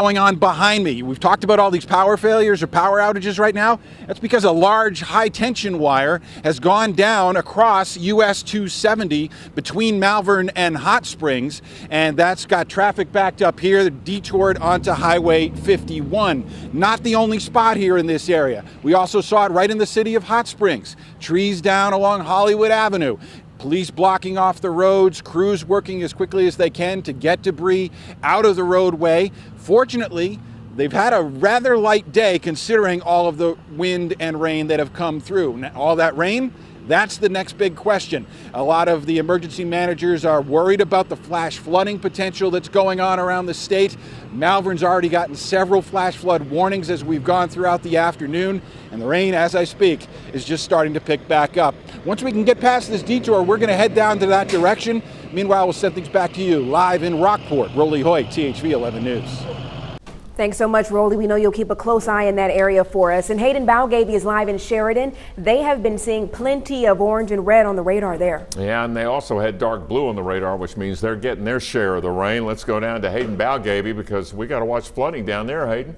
Going on behind me. We've talked about all these power failures or power outages right now. That's because a large high tension wire has gone down across US 270 between Malvern and Hot Springs, and that's got traffic backed up here, detoured onto Highway 51. Not the only spot here in this area. We also saw it right in the city of Hot Springs. Trees down along Hollywood Avenue. Police blocking off the roads, crews working as quickly as they can to get debris out of the roadway. Fortunately, they've had a rather light day considering all of the wind and rain that have come through. All that rain, that's the next big question. A lot of the emergency managers are worried about the flash flooding potential that's going on around the state. Malvern's already gotten several flash flood warnings as we've gone throughout the afternoon, and the rain, as I speak, is just starting to pick back up. Once we can get past this detour, we're going to head down to that direction. Meanwhile, we'll send things back to you live in Rockport. Rolly Hoyt, THV 11 News. Thanks so much, Rolly. We know you'll keep a close eye in that area for us. And Hayden Balgavy is live in Sheridan. They have been seeing plenty of orange and red on the radar there. Yeah, and they also had dark blue on the radar, which means they're getting their share of the rain. Let's go down to Hayden Balgavy because we got to watch flooding down there, Hayden.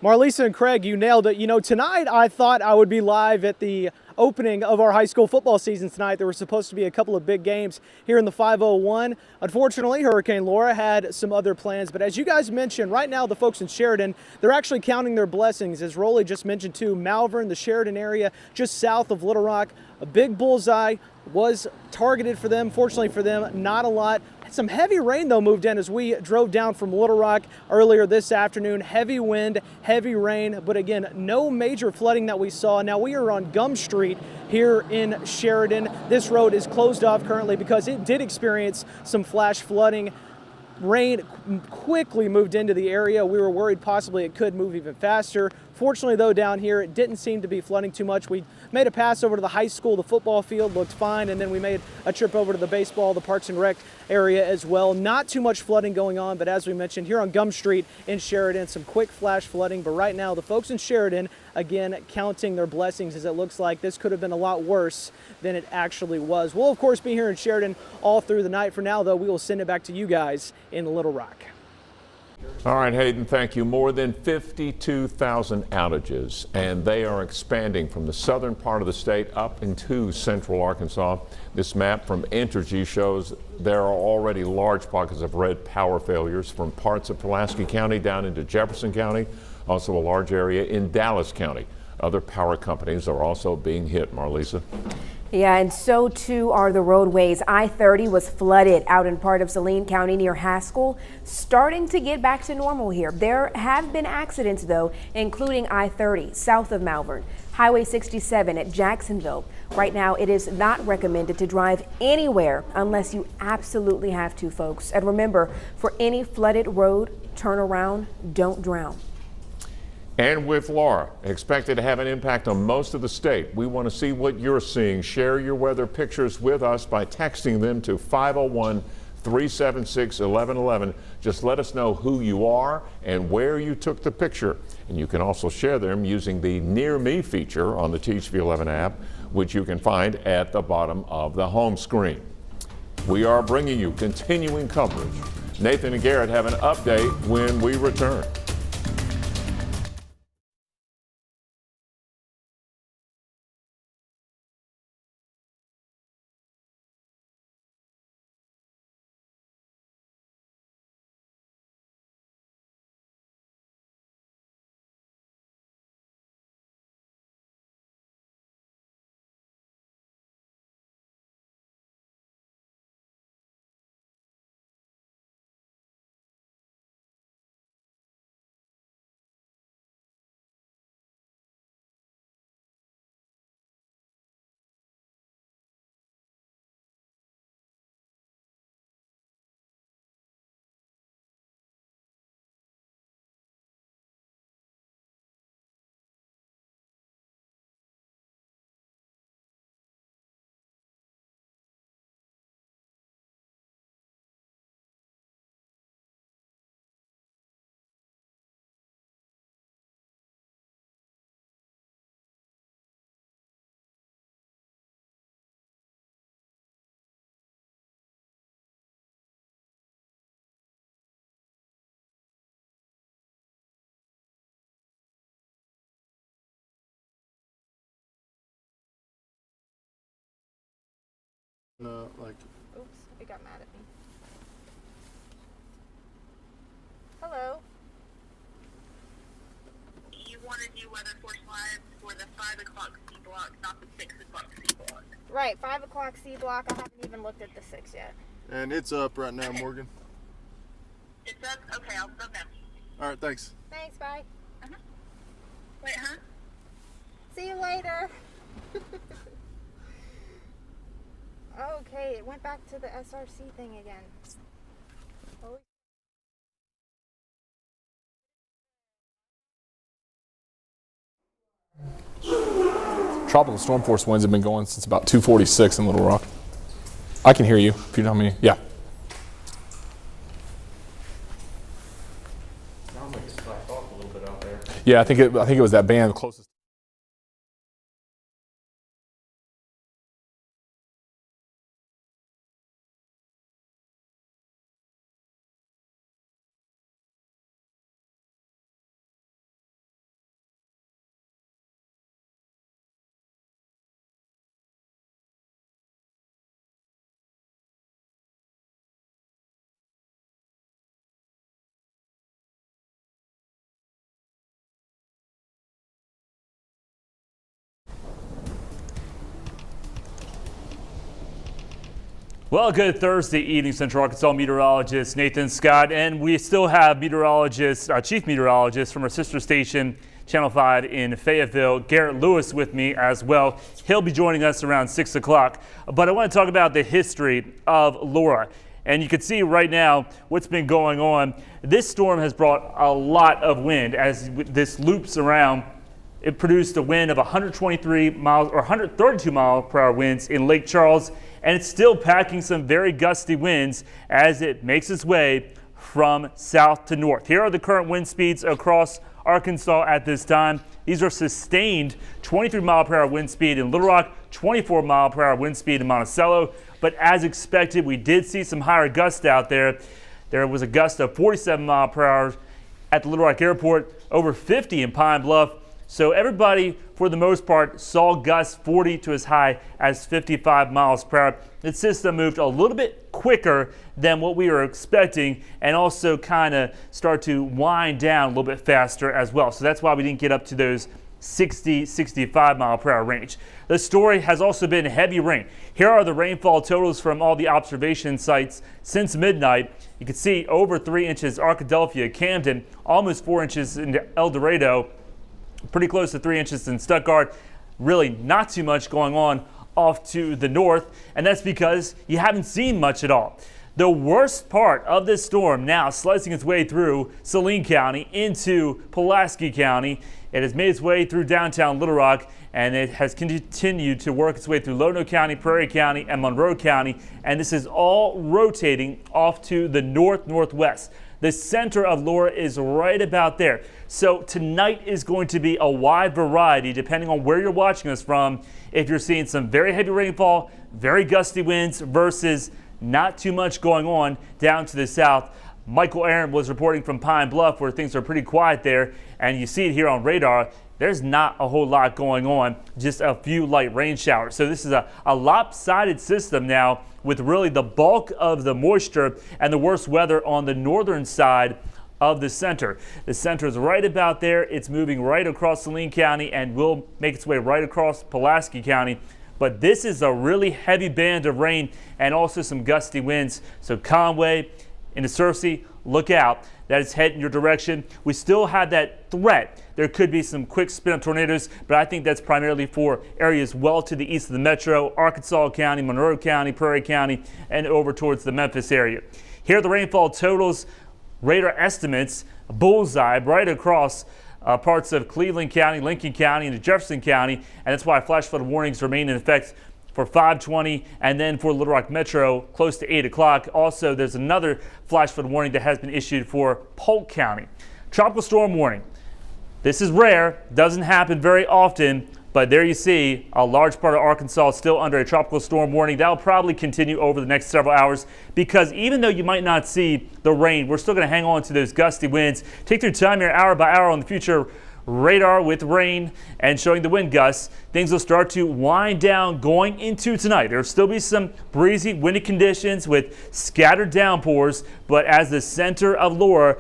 Marlisa and Craig, you nailed it. You know, tonight I thought I would be live at the opening of our high school football season tonight. There were supposed to be a couple of big games here in the 501. Unfortunately, Hurricane Laura had some other plans, but as you guys mentioned, right now the folks in Sheridan, they're actually counting their blessings. As Rolly just mentioned too, Malvern, the Sheridan area, just south of Little Rock, a big bullseye was targeted for them. Fortunately for them, not a lot. Some heavy rain, though, moved in as we drove down from Little Rock earlier this afternoon. Heavy wind, heavy rain, but again, no major flooding that we saw. Now, we are on Gum Street here in Sheridan. This road is closed off currently because it did experience some flash flooding. Rain quickly moved into the area. We were worried possibly it could move even faster. Fortunately, though, down here, it didn't seem to be flooding too much. We made a pass over to the high school. The football field looked fine, and then we made a trip over to the baseball, the Parks and Rec area as well. Not too much flooding going on, but as we mentioned, here on Gum Street in Sheridan, some quick flash flooding. But right now, the folks in Sheridan, again, counting their blessings as it looks like this could have been a lot worse than it actually was. We'll, of course, be here in Sheridan all through the night. For now, though, we will send it back to you guys in Little Rock. All right, Hayden, thank you. More than 52,000 outages, and they are expanding from the southern part of the state up into central Arkansas. This map from Entergy shows there are already large pockets of red power failures from parts of Pulaski County down into Jefferson County, also a large area in Dallas County. Other power companies are also being hit, Marlisa. Yeah, and so too are the roadways. I-30 was flooded out in part of Saline County near Haskell, starting to get back to normal here. There have been accidents, though, including I-30 south of Malvern, Highway 67 at Jacksonville. Right now, it is not recommended to drive anywhere unless you absolutely have to, folks. And remember, for any flooded road, turn around, don't drown. And with Laura expected to have an impact on most of the state, we want to see what you're seeing. Share your weather pictures with us by texting them to 501-376-1111. Just let us know who you are and where you took the picture. And you can also share them using the Near Me feature on the THV 11 app, which you can find at the bottom of the home screen. We are bringing you continuing coverage. Nathan and Garrett have an update when we return. Oops, it got mad at me. Hello. You want to do weather force live for the 5 o'clock C block, not the 6 o'clock C block. Right, 5 o'clock C block. I haven't even looked at the 6 yet. And it's up right now, Morgan. It's up? Okay, I'll go now. All right, thanks. Thanks, bye. Wait, huh? See you later. Okay, it went back to the SRC thing again. Oh. Tropical storm force winds have been going since about 2:46 in Little Rock. I can hear you if you tell me. Yeah. Sounds like it slacked off a little bit out there. Yeah, I think it was that band closest. Well, good Thursday evening, Central Arkansas meteorologist Nathan Scott, and we still have chief meteorologist from our sister station, Channel 5 in Fayetteville, Garrett Lewis, with me as well. He'll be joining us around 6 o'clock. But I want to talk about the history of Laura. And you can see right now what's been going on. This storm has brought a lot of wind as this loops around. It produced a wind of 123 miles or 132 mile per hour winds in Lake Charles, and it's still packing some very gusty winds as it makes its way from south to north. Here are the current wind speeds across Arkansas at this time. These are sustained 23 mile per hour wind speed in Little Rock, 24 mile per hour wind speed in Monticello. But as expected, we did see some higher gusts out there. There was a gust of 47 mile per hour at the Little Rock Airport, over 50 in Pine Bluff. So everybody, for the most part, saw gusts 40 to as high as 55 miles per hour. The system moved a little bit quicker than what we were expecting and also kind of start to wind down a little bit faster as well. So that's why we didn't get up to those 60, 65 mile per hour range. The story has also been heavy rain. Here are the rainfall totals from all the observation sites since midnight. You can see over 3 inches Arkadelphia, Camden, almost 4 inches in El Dorado, pretty close to 3 inches in Stuttgart. Really not too much going on off to the north, and that's because you haven't seen much at all. The worst part of this storm now slicing its way through Saline County into Pulaski County. It has made its way through downtown Little Rock, and it has continued to work its way through Lono County, Prairie County, and Monroe County, and this is all rotating off to the northwest. The center of Laura is right about there. So tonight is going to be a wide variety depending on where you're watching us from. If you're seeing some very heavy rainfall, very gusty winds versus not too much going on down to the south. Michael Aaron was reporting from Pine Bluff where things are pretty quiet there, and you see it here on radar. There's not a whole lot going on, just a few light rain showers. So this is a lopsided system now with really the bulk of the moisture and the worst weather on the northern side of the center. The center is right about there. It's moving right across Saline County and will make its way right across Pulaski County. But this is a really heavy band of rain and also some gusty winds. So Conway into Searcy, look out. That is heading your direction. We still have that threat. There could be some quick spin-up tornadoes, but I think that's primarily for areas well to the east of the metro, Arkansas County, Monroe County, Prairie County, and over towards the Memphis area. Here are the rainfall totals, radar estimates, bullseye right across parts of Cleveland County, Lincoln County, and Jefferson County, and that's why flash flood warnings remain in effect for 5:20 and then for Little Rock Metro close to 8 o'clock. Also, there's another flash flood warning that has been issued for Polk County. Tropical storm warning. This is rare, doesn't happen very often, but there you see a large part of Arkansas is still under a tropical storm warning. That'll probably continue over the next several hours because even though you might not see the rain, we're still going to hang on to those gusty winds. Take your time here hour by hour on the future radar with rain and showing the wind gusts, things will start to wind down going into tonight. There will still be some breezy, windy conditions with scattered downpours, but as the center of Laura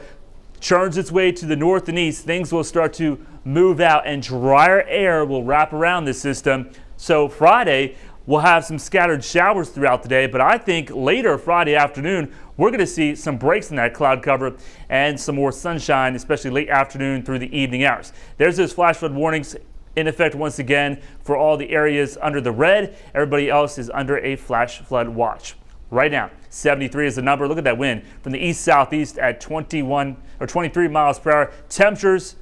churns its way to the north and east, things will start to move out and drier air will wrap around this system. So Friday, we'll have some scattered showers throughout the day, but I think later Friday afternoon, we're going to see some breaks in that cloud cover and some more sunshine, especially late afternoon through the evening hours. There's those flash flood warnings in effect once again for all the areas under the red. Everybody else is under a flash flood watch. Right now, 73 is the number. Look at that wind from the east-southeast at 21 or 23 miles per hour. Temperatures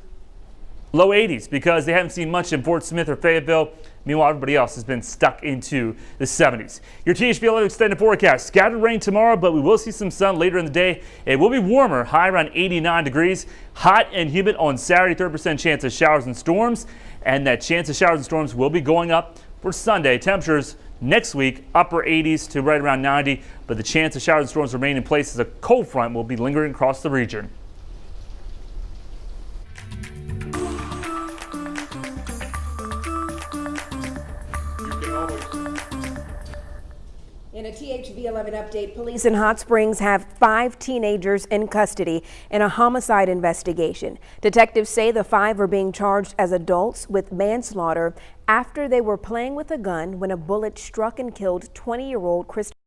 low 80s because they haven't seen much in Fort Smith or Fayetteville. Meanwhile, everybody else has been stuck into the 70s. Your THV 11 extended forecast. Scattered rain tomorrow, but we will see some sun later in the day. It will be warmer, high around 89 degrees. Hot and humid on Saturday, 30% chance of showers and storms. And that chance of showers and storms will be going up for Sunday. Temperatures next week, upper 80s to right around 90. But the chance of showers and storms remain in place as a cold front will be lingering across the region. In a THV 11 update, police in Hot Springs have 5 teenagers in custody in a homicide investigation. Detectives say the 5 are being charged as adults with manslaughter after they were playing with a gun when a bullet struck and killed 20-year-old Christopher.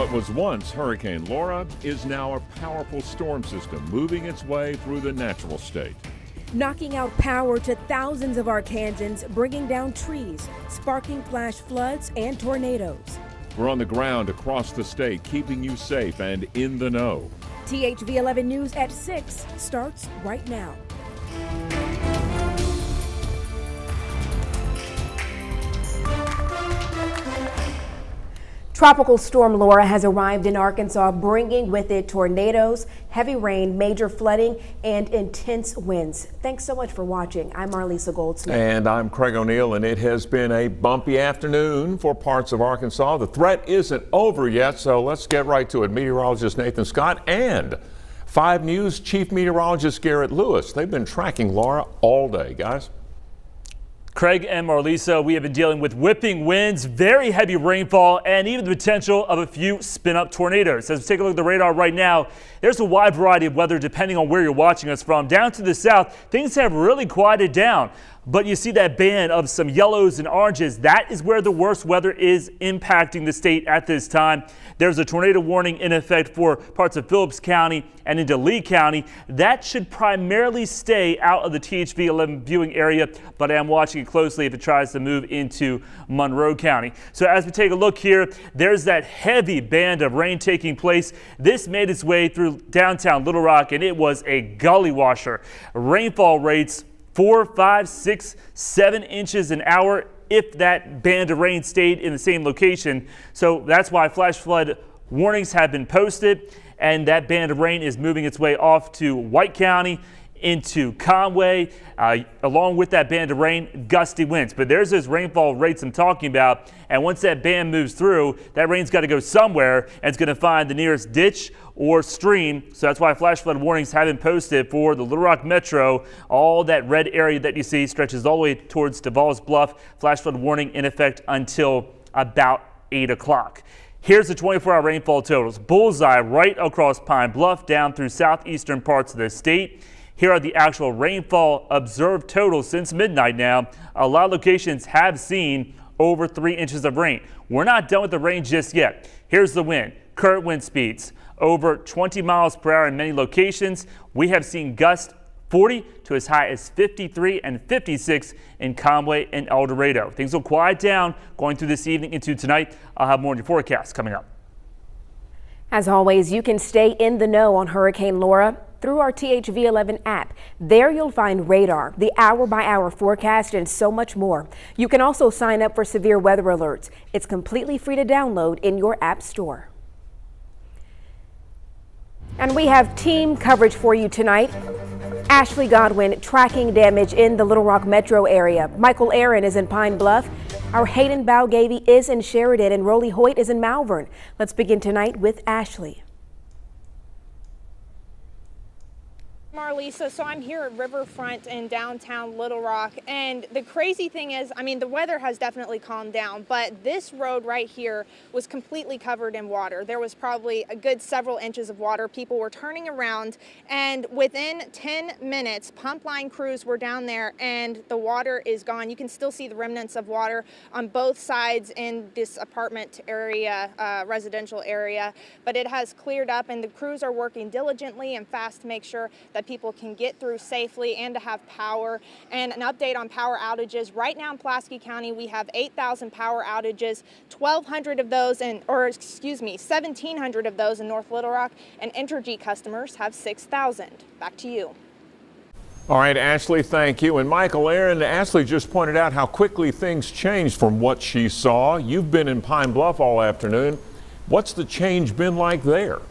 What was once Hurricane Laura is now a powerful storm system moving its way through the natural state. Knocking out power to thousands of Arkansans, bringing down trees, sparking flash floods and tornadoes. We're on the ground across the state, keeping you safe and in the know. THV 11 News at 6 starts right now. Tropical storm Laura has arrived in Arkansas, bringing with it tornadoes, heavy rain, major flooding, and intense winds. Thanks so much for watching. I'm Marlisa Goldsmith. And I'm Craig O'Neill, and it has been a bumpy afternoon for parts of Arkansas. The threat isn't over yet, so let's get right to it. Meteorologist Nathan Scott and 5 News Chief Meteorologist Garrett Lewis. They've been tracking Laura all day, guys. Craig and Marlisa, we have been dealing with whipping winds, very heavy rainfall, and even the potential of a few spin-up tornadoes. As we take a look at the radar right now, there's a wide variety of weather depending on where you're watching us from. Down to the south, things have really quieted down. But you see that band of some yellows and oranges. That is where the worst weather is impacting the state at this time. There's a tornado warning in effect for parts of Phillips County and into Lee County. That should primarily stay out of the THV 11 viewing area, but I am watching it closely if it tries to move into Monroe County. So as we take a look here, there's that heavy band of rain taking place. This made its way through downtown Little Rock, and it was a gully washer. Rainfall rates 4, 5, 6, 7 inches an hour if that band of rain stayed in the same location. So that's why flash flood warnings have been posted, and that band of rain is moving its way off to White County, into Conway, along with that band of rain, gusty winds. But there's those rainfall rates I'm talking about, and once that band moves through, that rain's got to go somewhere, and it's going to find the nearest ditch or stream. So that's why flash flood warnings have been posted for the Little Rock Metro. All that red area that you see stretches all the way towards Devall's Bluff. Flash flood warning in effect until about 8 o'clock. Here's the 24-hour rainfall totals. Bullseye right across Pine Bluff down through southeastern parts of the state. Here are the actual rainfall observed totals since midnight now. A lot of locations have seen over 3 inches of rain. We're not done with the rain just yet. Here's the wind. Current wind speeds over 20 miles per hour in many locations. We have seen gusts 40 to as high as 53 and 56 in Conway and El Dorado. Things will quiet down going through this evening into tonight. I'll have more in your forecast coming up. As always, you can stay in the know on Hurricane Laura through our THV 11 app. There you'll find radar, the hour-by-hour forecast, and so much more. You can also sign up for severe weather alerts. It's completely free to download in your app store. And we have team coverage for you tonight. Ashley Godwin tracking damage in the Little Rock metro area. Michael Aaron is in Pine Bluff. Our Hayden Balgavy is in Sheridan, and Rolly Hoyt is in Malvern. Let's begin tonight with Ashley. Marlisa, so I'm here at Riverfront in downtown Little Rock, and the crazy thing is, I mean, the weather has definitely calmed down, but this road right here was completely covered in water. There was probably a good several inches of water. People were turning around, and within 10 minutes, pump line crews were down there, and the water is gone. You can still see the remnants of water on both sides in this apartment area, residential area, but it has cleared up, and the crews are working diligently and fast to make sure that people can get through safely and to have power. And an update on power outages. Right now in Pulaski County, we have 8,000 power outages, 1,200 of those 1,700 of those in North Little Rock, and Entergy customers have 6,000. Back to you. All right, Ashley, thank you. And Michael Aaron, Ashley just pointed out how quickly things changed from what she saw. You've been in Pine Bluff all afternoon. What's the change been like there?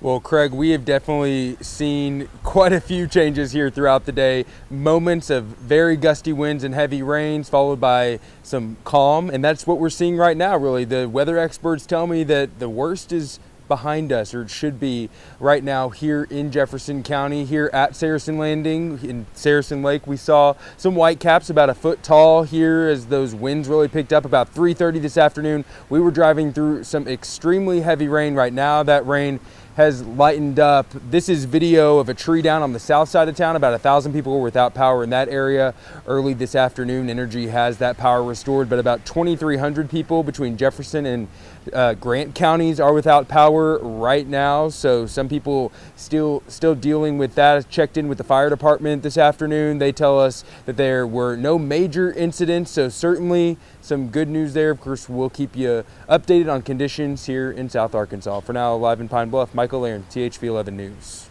Well, Craig, we have definitely seen quite a few changes here throughout the day. Moments of very gusty winds and heavy rains followed by some calm, and that's what we're seeing right now, really. The weather experts tell me that the worst is behind us, or it should be right now here in Jefferson County. Here at Saracen Landing in Saracen Lake, we saw some whitecaps about a foot tall here as those winds really picked up about 3:30 this afternoon. We were driving through some extremely heavy rain right now. That rain has lightened up. This is video of a tree down on the south side of town. About 1,000 people were without power in that area early this afternoon. Energy has that power restored, but about 2,300 people between Jefferson and Grant counties are without power right now. So some people still dealing with that. I checked in with the fire department this afternoon. They tell us that there were no major incidents, so certainly some good news there. Of course, we'll keep you updated on conditions here in South Arkansas. For now, live in Pine Bluff, Michael Aaron, THV 11 News.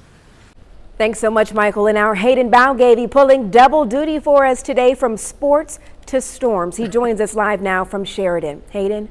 Thanks so much, Michael. And our Hayden Bowgavy pulling double duty for us today from sports to storms. He joins us live now from Sheridan. Hayden?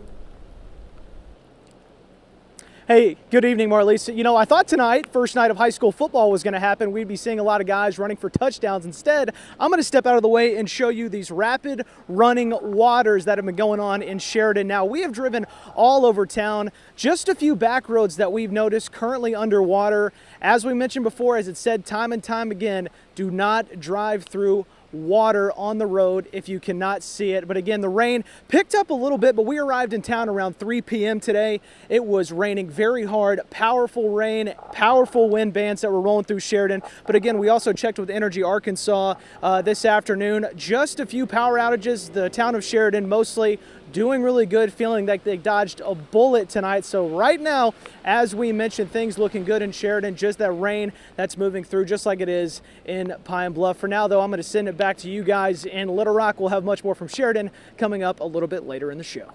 Hey, good evening, Marlisa. You know, I thought tonight, first night of high school football, was going to happen. We'd be seeing a lot of guys running for touchdowns. Instead, I'm going to step out of the way and show you these rapid running waters that have been going on in Sheridan. Now, we have driven all over town. Just a few back roads that we've noticed currently underwater. As we mentioned before, as it's said time and time again, do not drive through water on the road if you cannot see it. But again, the rain picked up a little bit, but we arrived in town around 3 p.m. today. It was raining very hard, powerful rain, powerful wind bands that were rolling through Sheridan. But again, we also checked with Energy Arkansas this afternoon. Just a few power outages. The town of Sheridan mostly doing really good, feeling like they dodged a bullet tonight. So right now, as we mentioned, things looking good in Sheridan, just that rain that's moving through just like it is in Pine Bluff. For now, though, I'm going to send it back to you guys in Little Rock. We'll have much more from Sheridan coming up a little bit later in the show.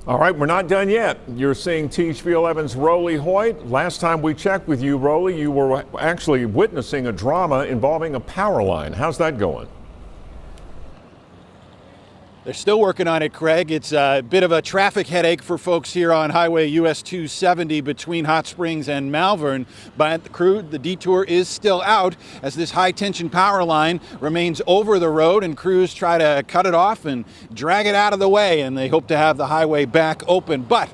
All right, we're not done yet. You're seeing THV 11's Rolly Hoyt. Last time we checked with you, Rolly, you were actually witnessing a drama involving a power line. How's that going? They're still working on it, Craig. It's a bit of a traffic headache for folks here on Highway US 270 between Hot Springs and Malvern. But the detour is still out as this high-tension power line remains over the road, and crews try to cut it off and drag it out of the way, and they hope to have the highway back open. But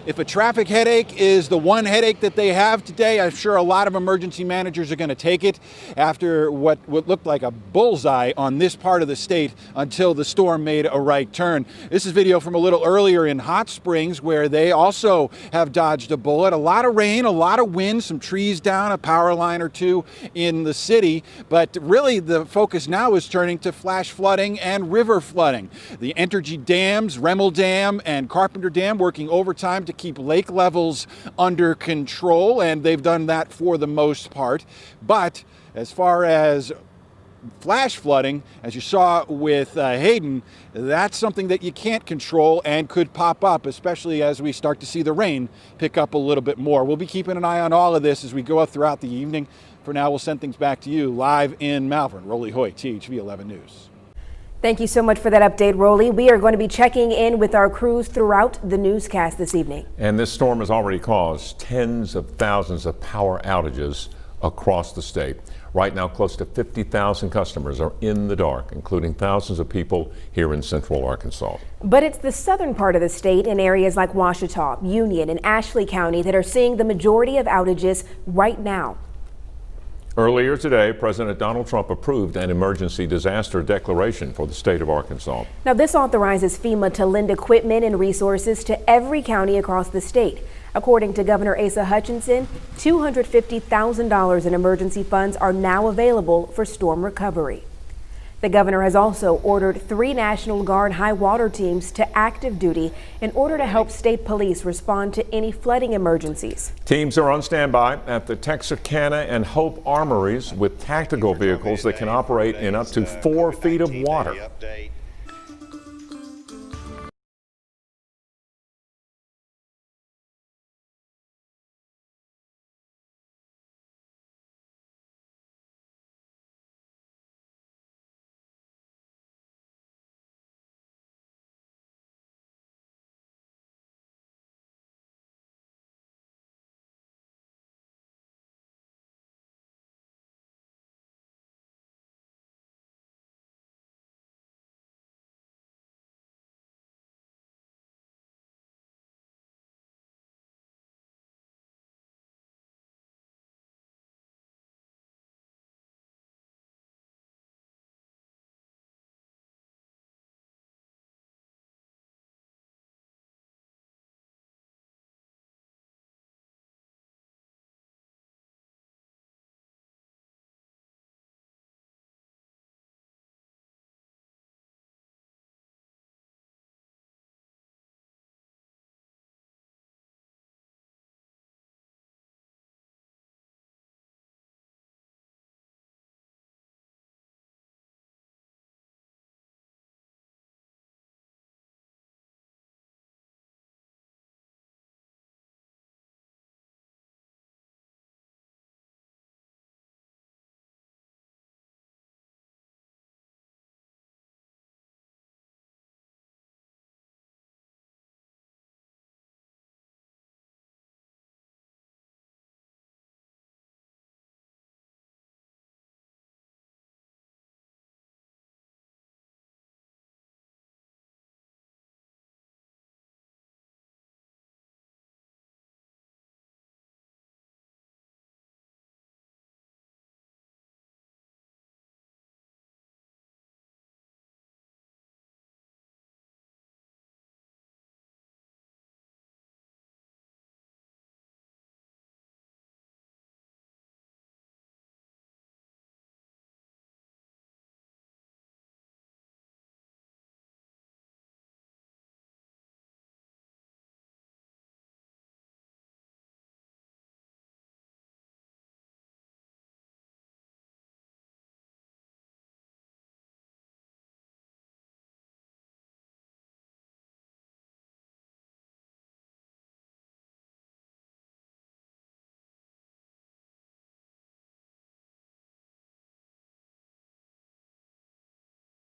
if a traffic headache is the one headache that they have today, I'm sure a lot of emergency managers are going to take it after what looked like a bullseye on this part of the state until the storm made a right turn. This is video from a little earlier in Hot Springs where they also have dodged a bullet. A lot of rain, a lot of wind, some trees down, a power line or two in the city. But really the focus now is turning to flash flooding and river flooding. The Entergy dams, Remmel Dam and Carpenter Dam working overtime to keep lake levels under control, and they've done that for the most part. But as far as flash flooding, as you saw with Hayden, that's something that you can't control and could pop up, especially as we start to see the rain pick up a little bit more. We'll be keeping an eye on all of this as we go throughout the evening. For now, we'll send things back to you live in Malvern. Rolly Hoyt, THV 11 News. Thank you so much for that update, Rolly. We are going to be checking in with our crews throughout the newscast this evening. And this storm has already caused tens of thousands of power outages across the state. Right now, close to 50,000 customers are in the dark, including thousands of people here in central Arkansas. But it's the southern part of the state in areas like Ouachita, Union, and Ashley County that are seeing the majority of outages right now. Earlier today, President Donald Trump approved an emergency disaster declaration for the state of Arkansas. Now, this authorizes FEMA to lend equipment and resources to every county across the state. According to Governor Asa Hutchinson, $250,000 in emergency funds are now available for storm recovery. The governor has also ordered 3 National Guard high water teams to active duty in order to help state police respond to any flooding emergencies. Teams are on standby at the Texarkana and Hope Armories with tactical vehicles that can operate in up to 4 feet of water.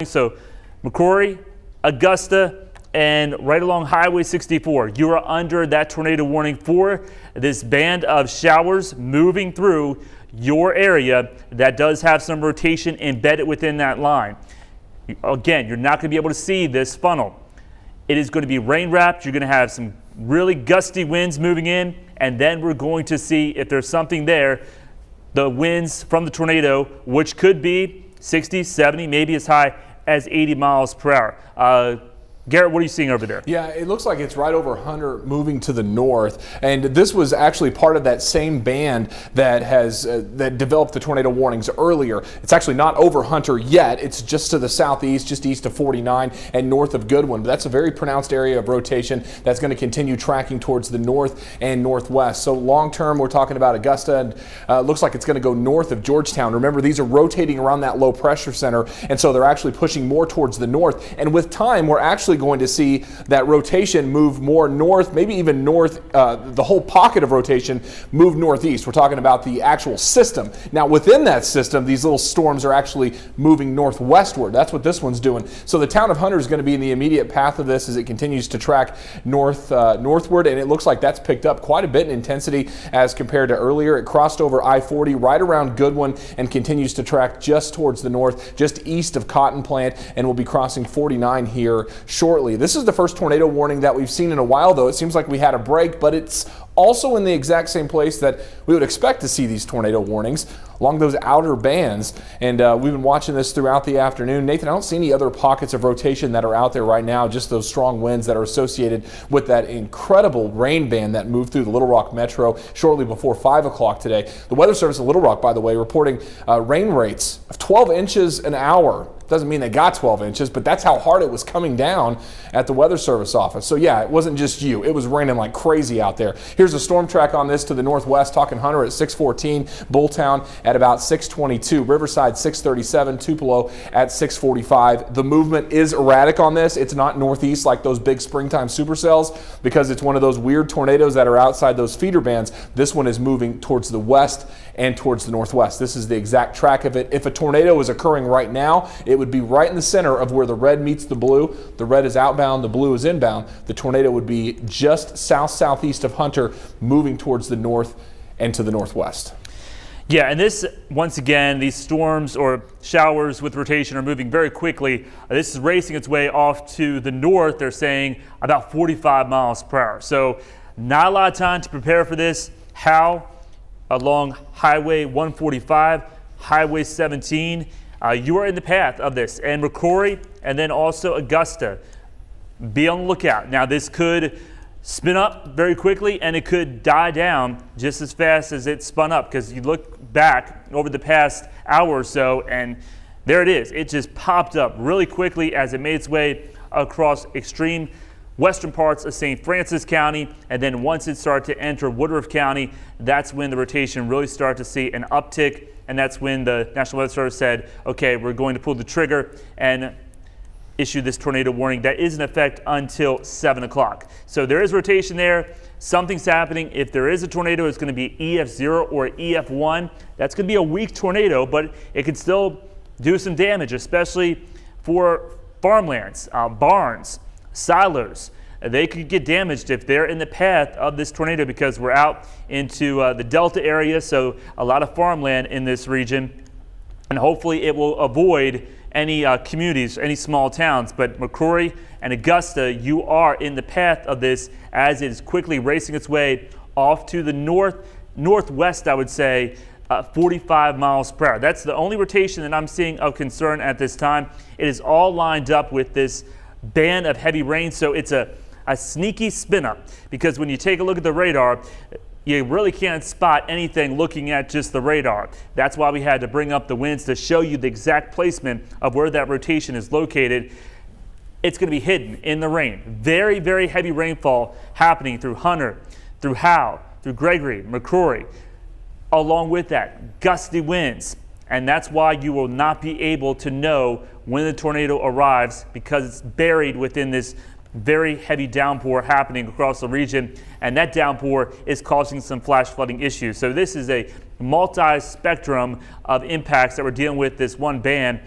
So McCrory, Augusta, and right along Highway 64, you are under that tornado warning for this band of showers moving through your area that does have some rotation embedded within that line. Again, you're not going to be able to see this funnel. It is going to be rain wrapped. You're going to have some really gusty winds moving in, and then we're going to see if there's something there, the winds from the tornado, which could be 60, 70, maybe as high as 80 miles per hour. Garrett, what are you seeing over there? Yeah, it looks like it's right over Hunter moving to the north, and this was actually part of that same band that has that developed the tornado warnings earlier. It's actually not over Hunter yet. It's just to the southeast, just east of 49 and north of Goodwin. But that's a very pronounced area of rotation that's going to continue tracking towards the north and northwest. So long term, we're talking about Augusta, and looks like it's going to go north of Georgetown. Remember, these are rotating around that low pressure center, and so they're actually pushing more towards the north. And with time, we're actually going to see that rotation move more north, maybe even north, the whole pocket of rotation move northeast. We're talking about the actual system. Now within that system, these little storms are actually moving northwestward. That's what this one's doing. So the town of Hunter is going to be in the immediate path of this as it continues to track northward, and it looks like that's picked up quite a bit in intensity as compared to earlier. It crossed over I-40 right around Goodwin and continues to track just towards the north, just east of Cotton Plant, and will be crossing 49 here shortly. This is the first tornado warning that we've seen in a while, though. It seems like we had a break, but it's also in the exact same place that we would expect to see these tornado warnings, along those outer bands. And we've been watching this throughout the afternoon. Nathan, I don't see any other pockets of rotation that are out there right now, just those strong winds that are associated with that incredible rain band that moved through the Little Rock Metro shortly before 5 o'clock today. The Weather Service of Little Rock, by the way, reporting rain rates of 12 inches an hour. Doesn't mean they got 12 inches, but that's how hard it was coming down at the Weather Service office. So yeah, it wasn't just you. It was raining like crazy out there. Here's a storm track on this to the northwest, talking Hunter at 614, Bulltown at about 622, Riverside 637, Tupelo at 645. The movement is erratic on this. It's not northeast like those big springtime supercells because it's one of those weird tornadoes that are outside those feeder bands. This one is moving towards the west and towards the northwest. This is the exact track of it. If a tornado is occurring right now, it would be right in the center of where the red meets the blue. The red is outbound, the blue is inbound. The tornado would be just southeast of Hunter, moving towards the north and to the northwest. Yeah, and this, once again, these storms or showers with rotation are moving very quickly. This is racing its way off to the north. They're saying about 45 miles per hour. So not a lot of time to prepare for this. How? Along Highway 145, Highway 17. You are in the path of this, and McCrory and then also Augusta. Be on the lookout. Now this could spin up very quickly and it could die down just as fast as it spun up, because you look back over the past hour or so and there it is. It just popped up really quickly as it made its way across extreme western parts of St. Francis County, and then once it started to enter Woodruff County, that's when the rotation really started to see an uptick, and that's when the National Weather Service said, okay, we're going to pull the trigger and issue this tornado warning that is in effect until 7 o'clock. So there is rotation there. Something's happening. If there is a tornado, it's going to be EF0 or EF1. That's going to be a weak tornado, but it can still do some damage, especially for farmlands, barns, silos. They could get damaged if they're in the path of this tornado, because we're out into the Delta area, so a lot of farmland in this region, and hopefully it will avoid any communities, any small towns. But McCrory and Augusta, you are in the path of this as it is quickly racing its way off to the northwest, I would say, 45 miles per hour. That's the only rotation that I'm seeing of concern at this time. It is all lined up with this band of heavy rain, so it's a sneaky spin up, because when you take a look at the radar, you really can't spot anything looking at just the radar. That's why we had to bring up the winds to show you the exact placement of where that rotation is located. It's going to be hidden in the rain. Very, very heavy rainfall happening through Hunter, through Howe, through Gregory, McCrory. Along with that, gusty winds. And that's why you will not be able to know when the tornado arrives, because it's buried within this very heavy downpour happening across the region, and that downpour is causing some flash flooding issues. So this is a multi-spectrum of impacts that we're dealing with this one band.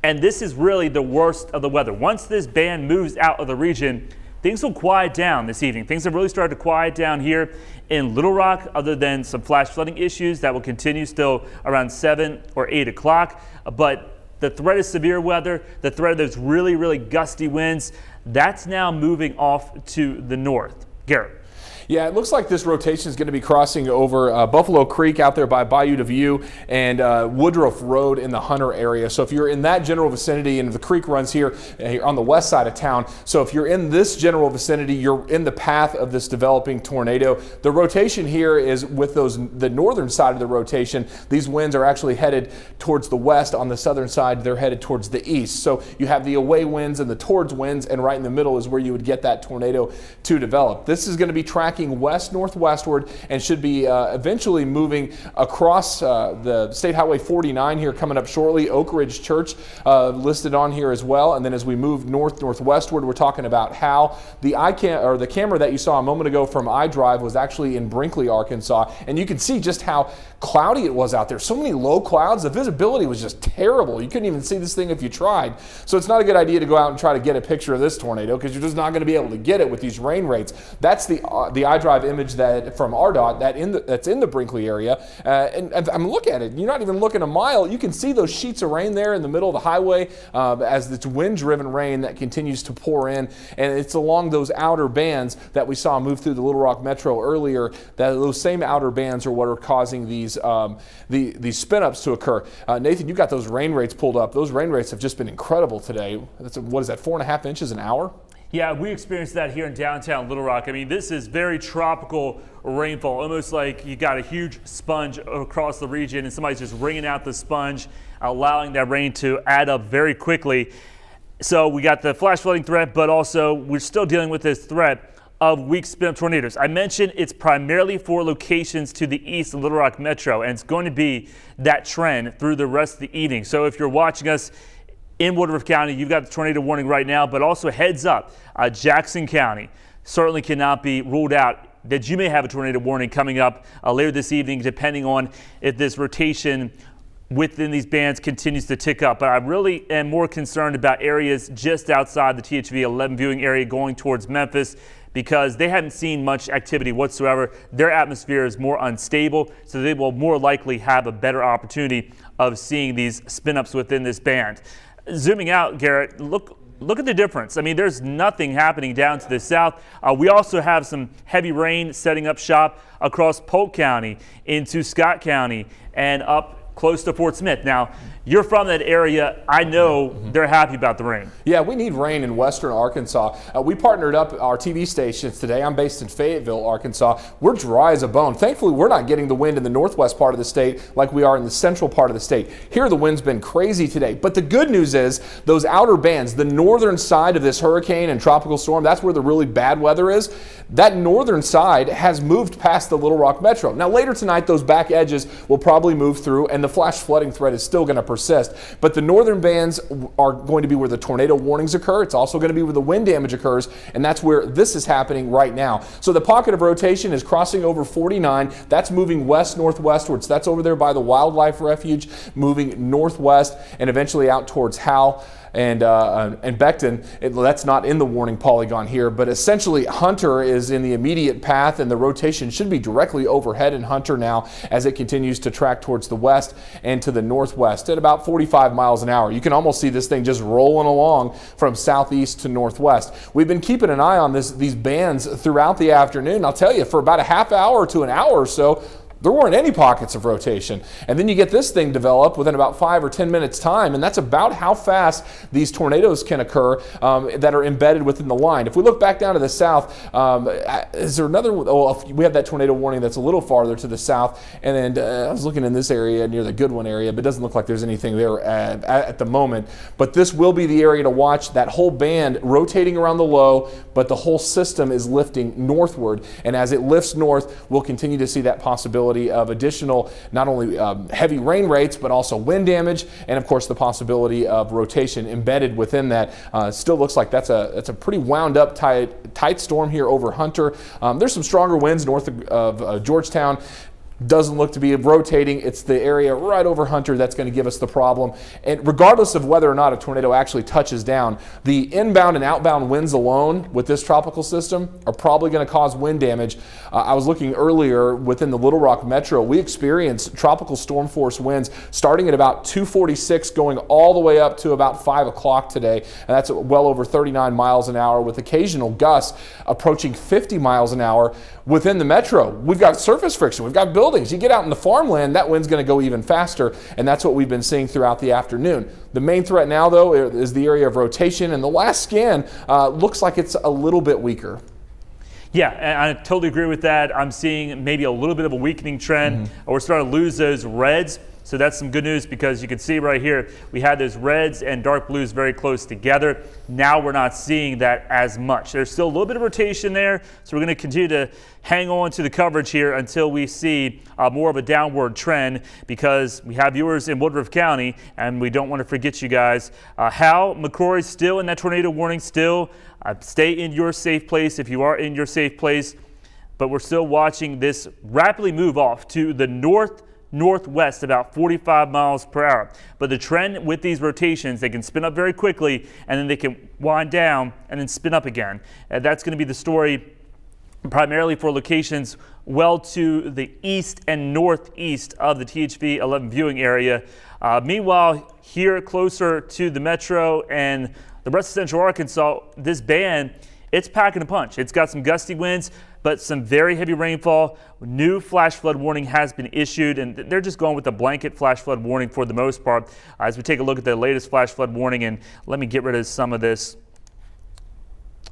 And this is really the worst of the weather. Once this band moves out of the region, things will quiet down this evening. Things have really started to quiet down here in Little Rock, other than some flash flooding issues that will continue still around 7 or 8 o'clock. But the threat of severe weather, the threat of those really, really gusty winds, that's now moving off to the north. Garrett. Yeah, it looks like this rotation is going to be crossing over Buffalo Creek out there by Bayou de View and Woodruff Road in the Hunter area. So if you're in that general vicinity, and the creek runs here on the west side of town, so if you're in this general vicinity, you're in the path of this developing tornado. The rotation here is with the northern side of the rotation. These winds are actually headed towards the west. On the southern side, they're headed towards the east. So you have the away winds and the towards winds, and right in the middle is where you would get that tornado to develop. This is going to be tracking west-northwestward and should be eventually moving across the State Highway 49 here coming up shortly. Oak Ridge Church listed on here as well. And then as we move north-northwestward, we're talking about how the camera that you saw a moment ago from iDrive was actually in Brinkley, Arkansas. And you can see just how cloudy it was out there. So many low clouds. The visibility was just terrible. You couldn't even see this thing if you tried. So it's not a good idea to go out and try to get a picture of this tornado, because you're just not going to be able to get it with these rain rates. That's the iDrive image that from RDOT that's in the Brinkley area. And I'm looking at it. You're not even looking a mile. You can see those sheets of rain there in the middle of the highway as it's wind-driven rain that continues to pour in. And it's along those outer bands that we saw move through the Little Rock Metro earlier. That those same outer bands are what are causing these spin-ups to occur. Nathan, you got those rain rates pulled up. Those rain rates have just been incredible today. What is that, 4.5 inches an hour? Yeah, we experienced that here in downtown Little Rock. I mean, this is very tropical rainfall, almost like you got a huge sponge across the region and somebody's just wringing out the sponge, allowing that rain to add up very quickly. So we got the flash flooding threat, but also we're still dealing with this threat of weak spin-up tornadoes. I mentioned it's primarily for locations to the east of Little Rock Metro, and it's going to be that trend through the rest of the evening. So if you're watching us in Woodruff County, you've got the tornado warning right now, but also heads up, Jackson County certainly cannot be ruled out that you may have a tornado warning coming up later this evening, depending on if this rotation within these bands continues to tick up. But I really am more concerned about areas just outside the THV 11 viewing area going towards Memphis, because they haven't seen much activity whatsoever. Their atmosphere is more unstable, so they will more likely have a better opportunity of seeing these spin-ups within this band. Zooming out, Garrett, look at the difference. I mean, there's nothing happening down to the south. We also have some heavy rain setting up shop across Polk County into Scott County and up close to Fort Smith. Now, you're from that area. I know they're happy about the rain. Yeah, we need rain in western Arkansas. We partnered up our TV stations today. I'm based in Fayetteville, Arkansas. We're dry as a bone. Thankfully, we're not getting the wind in the northwest part of the state like we are in the central part of the state. Here, the wind's been crazy today. But the good news is those outer bands, the northern side of this hurricane and tropical storm, that's where the really bad weather is. That northern side has moved past the Little Rock Metro. Now, later tonight, those back edges will probably move through, and the flash flooding threat is still going to persist. But the northern bands are going to be where the tornado warnings occur. It's also going to be where the wind damage occurs, and that's where this is happening right now. So the pocket of rotation is crossing over 49. That's moving west-northwestwards. That's over there by the Wildlife Refuge, moving northwest and eventually out towards Howell and Beckton. That's not in the warning polygon here, but essentially Hunter is in the immediate path, and the rotation should be directly overhead in Hunter now as it continues to track towards the west and to the northwest at about 45 miles an hour. You can almost see this thing just rolling along from southeast to northwest. We've been keeping an eye on these bands throughout the afternoon. I'll tell you, for about a half hour to an hour or so, there weren't any pockets of rotation. And then you get this thing develop within about 5 or 10 minutes time, and that's about how fast these tornadoes can occur that are embedded within the line. If we look back down to the south, is there another, we have that tornado warning that's a little farther to the south, and then I was looking in this area near the Goodwin area, but it doesn't look like there's anything there at the moment. But this will be the area to watch, that whole band rotating around the low, but the whole system is lifting northward, and as it lifts north, we'll continue to see that possibility of additional, not only heavy rain rates, but also wind damage, and of course the possibility of rotation embedded within that. Still looks like that's a pretty wound up tight storm here over Hunter. There's some stronger winds north of Georgetown. doesn't look to be rotating. It's the area right over Hunter that's going to give us the problem. And regardless of whether or not a tornado actually touches down, the inbound and outbound winds alone with this tropical system are probably going to cause wind damage. I was looking earlier within the Little Rock Metro. We experienced tropical storm force winds starting at about 246 going all the way up to about 5 o'clock today. And that's well over 39 miles an hour with occasional gusts approaching 50 miles an hour within the metro. We've got surface friction. We've got buildings. You get out in the farmland, that wind's going to go even faster, and that's what we've been seeing throughout the afternoon. The main threat now, though, is the area of rotation, and the last scan looks like it's a little bit weaker. Yeah, and I totally agree with that. I'm seeing maybe a little bit of a weakening trend. We're starting to lose those reds. So that's some good news, because you can see right here, we had those reds and dark blues very close together. Now we're not seeing that as much. There's still a little bit of rotation there, so we're going to continue to hang on to the coverage here until we see more of a downward trend, because we have viewers in Woodruff County, and we don't want to forget you guys. Hal, McCrory still in that tornado warning still. Stay in your safe place if you are in your safe place, but we're still watching this rapidly move off to the northwest about 45 miles per hour. But the trend with these rotations, they can spin up very quickly, and then they can wind down and then spin up again. And that's going to be the story primarily for locations well to the east and northeast of the THV 11 viewing area. Meanwhile, here closer to the metro and the rest of central Arkansas, this band, it's packing a punch. It's got some gusty winds, but some very heavy rainfall. New flash flood warning has been issued, and they're just going with a blanket flash flood warning for the most part. As we take a look at the latest flash flood warning, and let me get rid of some of this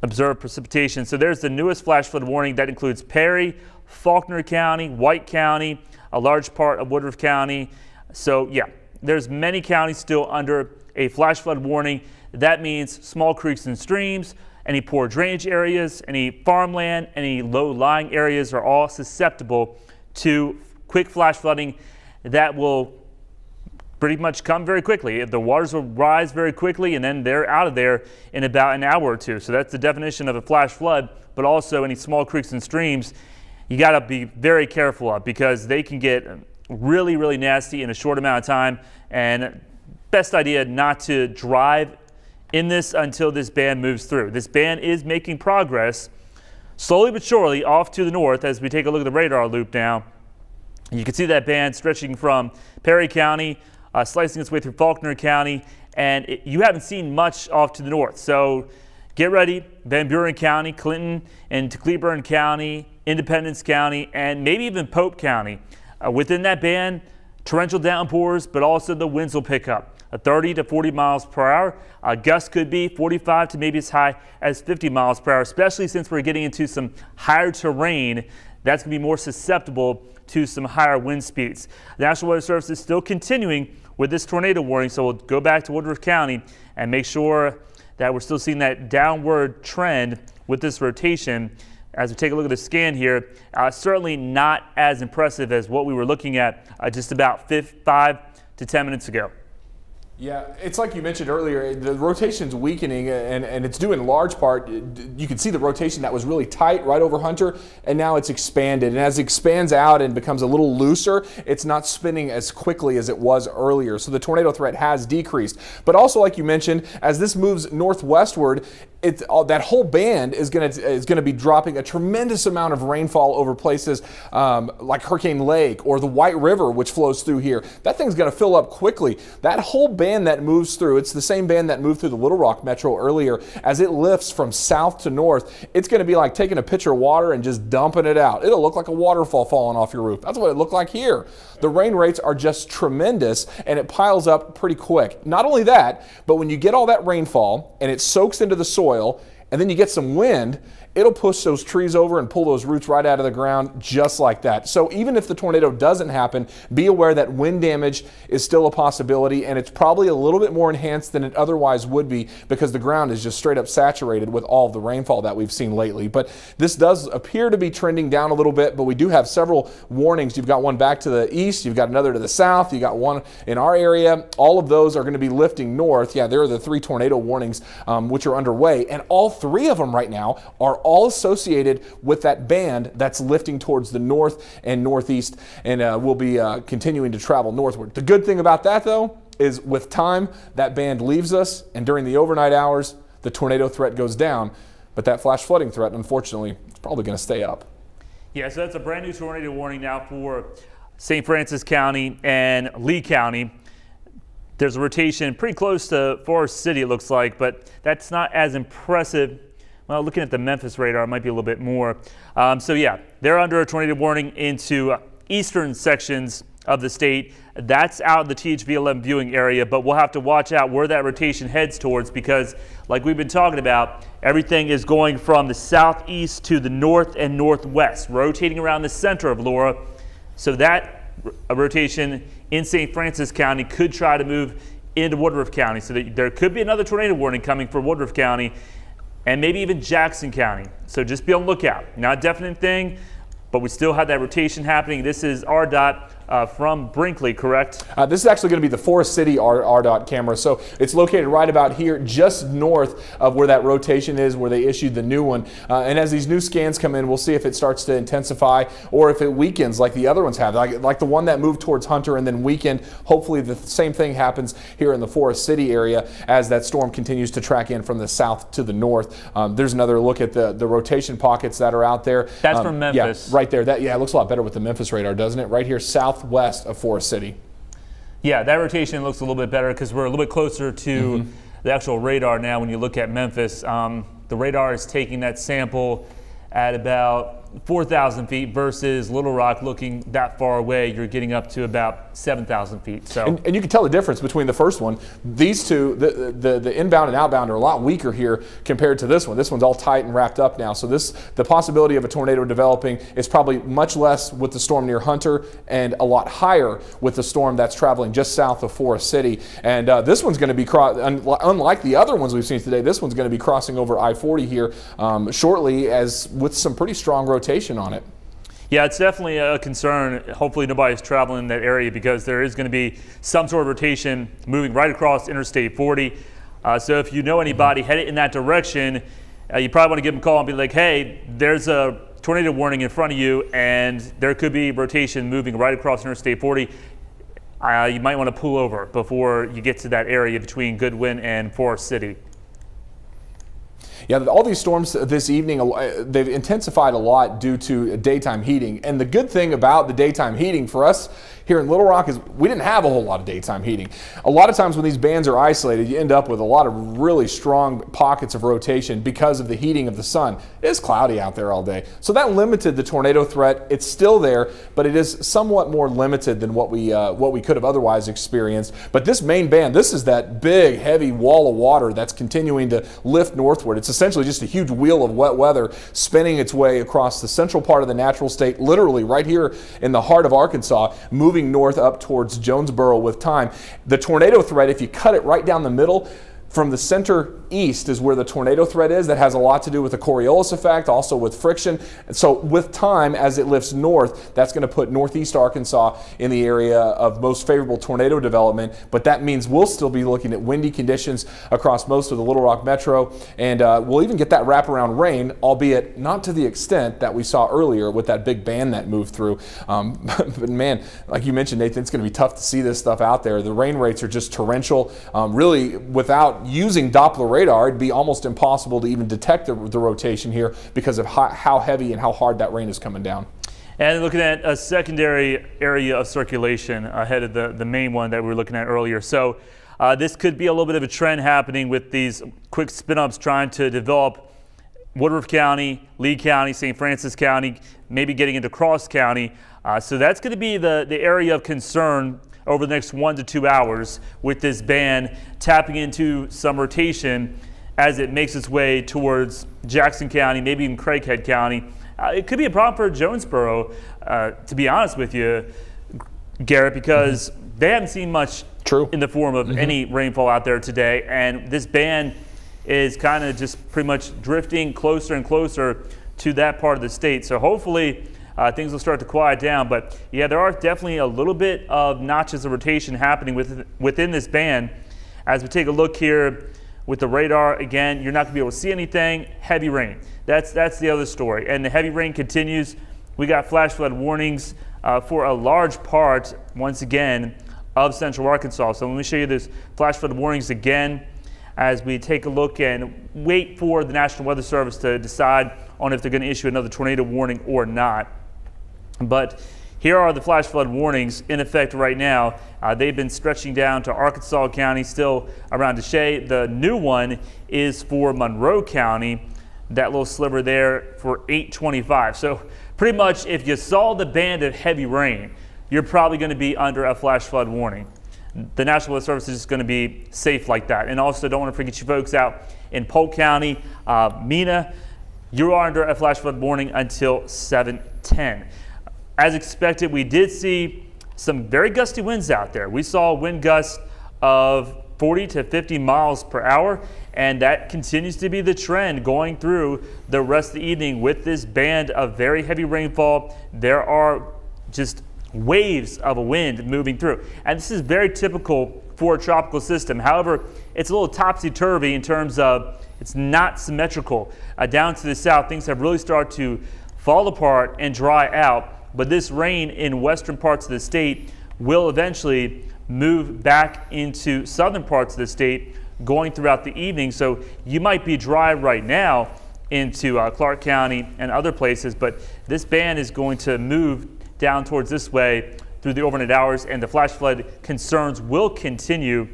observed precipitation. So there's the newest flash flood warning that includes Perry, Faulkner County, White County, a large part of Woodruff County. So yeah, there's many counties still under a flash flood warning. That means small creeks and streams, any poor drainage areas, any farmland, any low-lying areas are all susceptible to quick flash flooding that will pretty much come very quickly. The waters will rise very quickly, and then they're out of there in about an hour or two. So that's the definition of a flash flood, but also any small creeks and streams, you got to be very careful of, because they can get really, really nasty in a short amount of time. And best idea not to drive in this until this band moves through. This band is making progress slowly but surely off to the north. As we take a look at the radar loop now, you can see that band stretching from Perry County, slicing its way through Faulkner County, and you haven't seen much off to the north. So get ready. Van Buren County, Clinton, and Cleburne County, Independence County, and maybe even Pope County. Within that band, torrential downpours, but also the winds will pick up. 30 to 40 miles per hour. Gusts could be 45 to maybe as high as 50 miles per hour, especially since we're getting into some higher terrain. That's going to be more susceptible to some higher wind speeds. The National Weather Service is still continuing with this tornado warning, so we'll go back to Woodruff County and make sure that we're still seeing that downward trend with this rotation. As we take a look at the scan here, certainly not as impressive as what we were looking at just about 5 to 10 minutes ago. Yeah, it's like you mentioned earlier, the rotation's weakening, and it's due in large part, you can see the rotation that was really tight right over Hunter, and now it's expanded. And as it expands out and becomes a little looser, it's not spinning as quickly as it was earlier. So the tornado threat has decreased. But also, like you mentioned, as this moves northwestward, that whole band is going to be dropping a tremendous amount of rainfall over places like Hurricane Lake or the White River, which flows through here. That thing's going to fill up quickly. That whole band that moves through, it's the same band that moved through the Little Rock Metro earlier. As it lifts from south to north, it's going to be like taking a pitcher of water and just dumping it out. It'll look like a waterfall falling off your roof. That's what it looked like here. The rain rates are just tremendous, and it piles up pretty quick. Not only that, but when you get all that rainfall and it soaks into the soil, and then you get some wind, it'll push those trees over and pull those roots right out of the ground just like that. So even if the tornado doesn't happen, be aware that wind damage is still a possibility, and it's probably a little bit more enhanced than it otherwise would be because the ground is just straight up saturated with all of the rainfall that we've seen lately. But this does appear to be trending down a little bit, but we do have several warnings. You've got one back to the east, you've got another to the south, you got one in our area. All of those are going to be lifting north. Yeah, there are the 3 tornado warnings which are underway, and all 3 of them right now are all associated with that band that's lifting towards the north and northeast, and will be continuing to travel northward. The good thing about that, though, is with time, that band leaves us, and during the overnight hours, the tornado threat goes down. But that flash flooding threat, unfortunately, is probably going to stay up. Yeah, so that's a brand new tornado warning now for St. Francis County and Lee County. There's a rotation pretty close to Forest City, it looks like, but that's not as impressive. Well, looking at the Memphis radar, it might be a little bit more. So yeah, they're under a tornado warning into eastern sections of the state. That's out of the THV 11 viewing area, but we'll have to watch out where that rotation heads towards, because like we've been talking about, everything is going from the southeast to the north and northwest, rotating around the center of Laura. So that rotation in St. Francis County could try to move into Woodruff County. So there could be another tornado warning coming for Woodruff County and maybe even Jackson County. So just be on the lookout. Not a definite thing, but we still have that rotation happening. This is RDOT from Brinkley, correct? This is actually going to be the Forest City RDOT camera. So it's located right about here, just north of where that rotation is, where they issued the new one. And as these new scans come in, we'll see if it starts to intensify or if it weakens like the other ones have, like the one that moved towards Hunter and then weakened. Hopefully the same thing happens here in the Forest City area as that storm continues to track in from the south to the north. There's another look at the rotation pockets that are out there. That's from Memphis. Yeah, right there. It looks a lot better with the Memphis radar, doesn't it? Right here, southwest of Forest City. Yeah, that rotation looks a little bit better because we're a little bit closer to the actual radar now. When you look at Memphis, the radar is taking that sample at about 4,000 feet versus Little Rock looking that far away. You're getting up to about 7,000 feet. So, and you can tell the difference between the first one. These two, the inbound and outbound, are a lot weaker here compared to this one. This one's all tight and wrapped up now. So the possibility of a tornado developing is probably much less with the storm near Hunter and a lot higher with the storm that's traveling just south of Forest City. And this one's going to be, unlike the other ones we've seen today, this one's going to be crossing over I-40 here shortly, as with some pretty strong rotation on it. Yeah, it's definitely a concern. Hopefully nobody's traveling in that area, because there is going to be some sort of rotation moving right across Interstate 40. So if you know anybody headed in that direction, you probably want to give them a call and be like, hey, there's a tornado warning in front of you, and there could be rotation moving right across Interstate 40. You might want to pull over before you get to that area between Goodwin and Forest City. Yeah, all these storms this evening, they've intensified a lot due to daytime heating. And the good thing about the daytime heating for us here in Little Rock is we didn't have a whole lot of daytime heating. A lot of times when these bands are isolated, you end up with a lot of really strong pockets of rotation because of the heating of the sun. It is cloudy out there all day. So that limited the tornado threat. It's still there, but it is somewhat more limited than what we could have otherwise experienced. But this main band, this is that big, heavy wall of water that's continuing to lift northward. It's essentially just a huge wheel of wet weather spinning its way across the central part of the natural state, literally right here in the heart of Arkansas, moving north up towards Jonesboro with time. The tornado threat, if you cut it right down the middle, from the center east is where the tornado threat is. That has a lot to do with the Coriolis effect, also with friction. And so with time, as it lifts north, that's going to put northeast Arkansas in the area of most favorable tornado development. But that means we'll still be looking at windy conditions across most of the Little Rock metro. And we'll even get that wraparound rain, albeit not to the extent that we saw earlier with that big band that moved through. But man, like you mentioned, Nathan, it's going to be tough to see this stuff out there. The rain rates are just torrential. Really, without using Doppler radar, it'd be almost impossible to even detect the rotation here because of how heavy and how hard that rain is coming down. And looking at a secondary area of circulation ahead of the main one that we were looking at earlier. So this could be a little bit of a trend happening with these quick spin-ups trying to develop Woodruff County, Lee County, St. Francis County, maybe getting into Cross County. So that's going to be the area of concern over the next 1 to 2 hours, with this band tapping into some rotation as it makes its way towards Jackson County, maybe even Craighead County. It could be a problem for Jonesboro, to be honest with you, Garrett, because they haven't seen much in the form of any rainfall out there today, and this band is kind of just pretty much drifting closer and closer to that part of the state. So hopefully things will start to quiet down. But yeah, there are definitely a little bit of notches of rotation happening within this band. As we take a look here, with the radar. Again, you're not going to be able to see anything. Heavy rain. That's the other story. And the heavy rain continues. We got flash flood warnings for a large part, once again, of central Arkansas. So let me show you this flash flood warnings again as we take a look and wait for the National Weather Service to decide on if they're going to issue another tornado warning or not. But here are the flash flood warnings in effect right now. They've been stretching down to Arkansas County, still around Deshay. The new one is for Monroe County, that little sliver there for 825. So pretty much if you saw the band of heavy rain, you're probably going to be under a flash flood warning. The National Weather Service is just going to be safe like that. And also, don't want to forget you folks out in Polk County, Mena, you are under a flash flood warning until 7:10. As expected, we did see some very gusty winds out there. We saw wind gusts of 40 to 50 miles per hour, and that continues to be the trend going through the rest of the evening with this band of very heavy rainfall. There are just waves of a wind moving through, and this is very typical for a tropical system. However, it's a little topsy-turvy in terms of it's not symmetrical. Down to the south, things have really started to fall apart and dry out, but this rain in western parts of the state will eventually move back into southern parts of the state going throughout the evening. So you might be dry right now into Clark County and other places, but this band is going to move down towards this way through the overnight hours, and the flash flood concerns will continue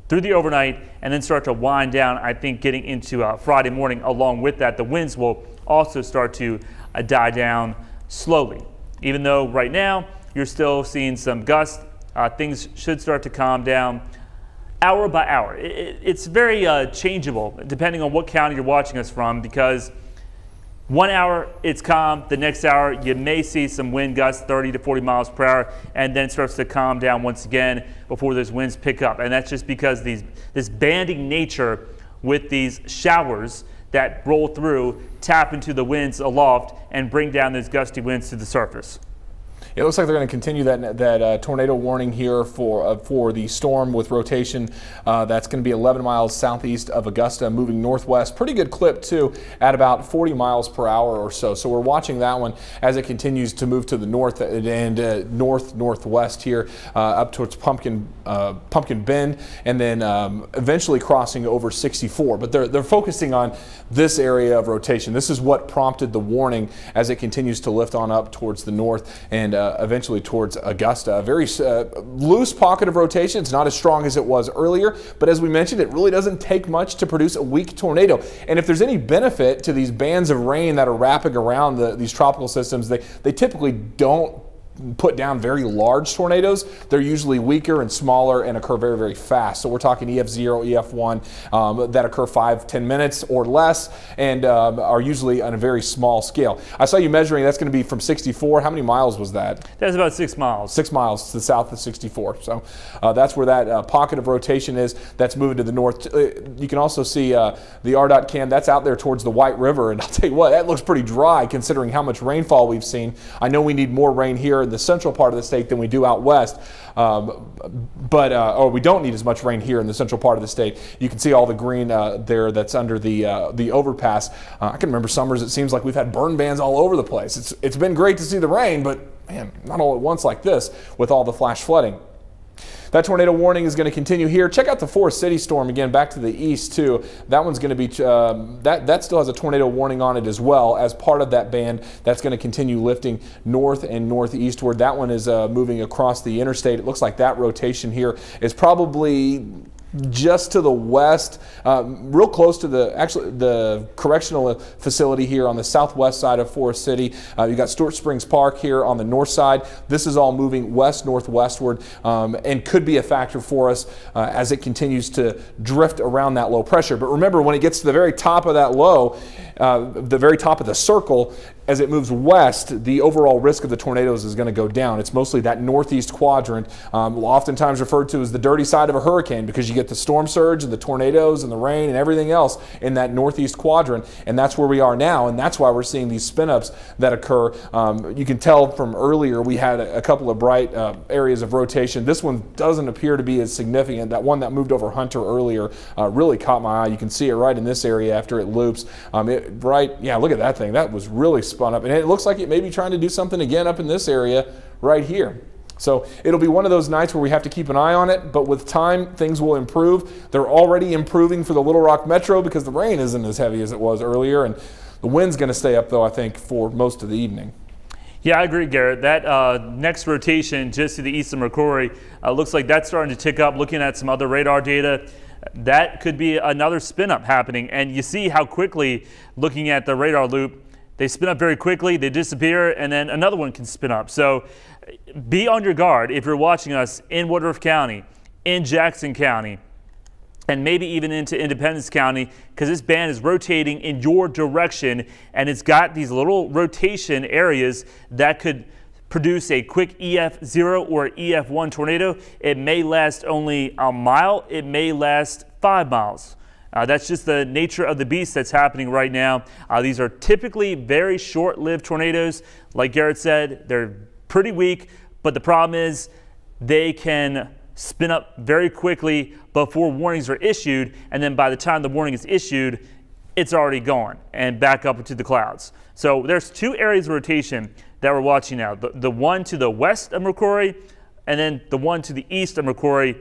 through the overnight and then start to wind down, I think, getting into Friday morning. Along with that, the winds will also start to die down slowly. Even though right now you're still seeing some gusts, things should start to calm down hour by hour. It's very changeable depending on what county you're watching us from, because 1 hour it's calm, the next hour you may see some wind gusts 30 to 40 miles per hour, and then it starts to calm down once again before those winds pick up. And that's just because this banding nature with these showers that roll through tap into the winds aloft and bring down those gusty winds to the surface. It looks like they're going to continue that tornado warning here for the storm with rotation. That's going to be 11 miles southeast of Augusta, moving northwest. Pretty good clip too, at about 40 miles per hour or so. So we're watching that one as it continues to move to the north and northwest here, up towards Pumpkin Bend, and then eventually crossing over 64. But they're focusing on this area of rotation. This is what prompted the warning as it continues to lift on up towards the north and eventually towards Augusta. A very loose pocket of rotation. It's not as strong as it was earlier, but as we mentioned, it really doesn't take much to produce a weak tornado. And if there's any benefit to these bands of rain that are wrapping around these tropical systems, they typically don't put down very large tornadoes. They're usually weaker and smaller and occur very, very fast. So we're talking EF0, EF1 that occur 5-10 minutes or less and are usually on a very small scale. I saw you measuring, that's going to be from 64. How many miles was that? That's about 6 miles. 6 miles to the south of 64. So that's where that pocket of rotation is. That's moving to the north. You can also see the RDOT cam. That's out there towards the White River. And I'll tell you what, that looks pretty dry considering how much rainfall we've seen. I know we need more rain here in the central part of the state than we do out west, or we don't need as much rain here in the central part of the state. You can see all the green there that's under the overpass. I can remember summers it seems like we've had burn bans all over the place. It's been great to see the rain, but man, not all at once like this with all the flash flooding. That tornado warning is going to continue here. Check out the Forest City storm again, back to the east too. That one's going to be that still has a tornado warning on it as well as part of that band. That's going to continue lifting north and northeastward. That one is moving across the interstate. It looks like that rotation here is probably just to the west, real close to the correctional facility here on the southwest side of Forest City. You've got Stewart Springs Park here on the north side. This is all moving west-northwestward and could be a factor for us as it continues to drift around that low pressure. But remember, when it gets to the very top of that low, the very top of the circle, as it moves west, the overall risk of the tornadoes is going to go down. It's mostly that northeast quadrant, oftentimes referred to as the dirty side of a hurricane, because you get the storm surge and the tornadoes and the rain and everything else in that northeast quadrant, and that's where we are now, and that's why we're seeing these spin-ups that occur. You can tell from earlier we had a couple of bright areas of rotation. This one doesn't appear to be as significant. That one that moved over Hunter earlier really caught my eye. You can see it right in this area after it loops. Yeah, look at that thing. That was really spun up, and it looks like it may be trying to do something again up in this area right here. So it'll be one of those nights where we have to keep an eye on it, but with time things will improve. They're already improving for the Little Rock Metro because the rain isn't as heavy as it was earlier, and the wind's going to stay up though, I think, for most of the evening. Yeah, I agree, Garrett. That next rotation just to the east of McCrory looks like that's starting to tick up. Looking at some other radar data, that could be another spin up happening. And you see how quickly, looking at the radar loop, they spin up very quickly, they disappear, and then another one can spin up. So be on your guard if you're watching us in Woodruff County, in Jackson County, and maybe even into Independence County, because this band is rotating in your direction, and it's got these little rotation areas that could produce a quick EF0 or EF1 tornado. It may last only a mile, it may last 5 miles. That's just the nature of the beast that's happening right now. These are typically very short-lived tornadoes. Like Garrett said, they're pretty weak, but the problem is they can spin up very quickly before warnings are issued, and then by the time the warning is issued, it's already gone and back up into the clouds. So there's two areas of rotation that we're watching now. The one to the west of McCrory, and then the one to the east of McCrory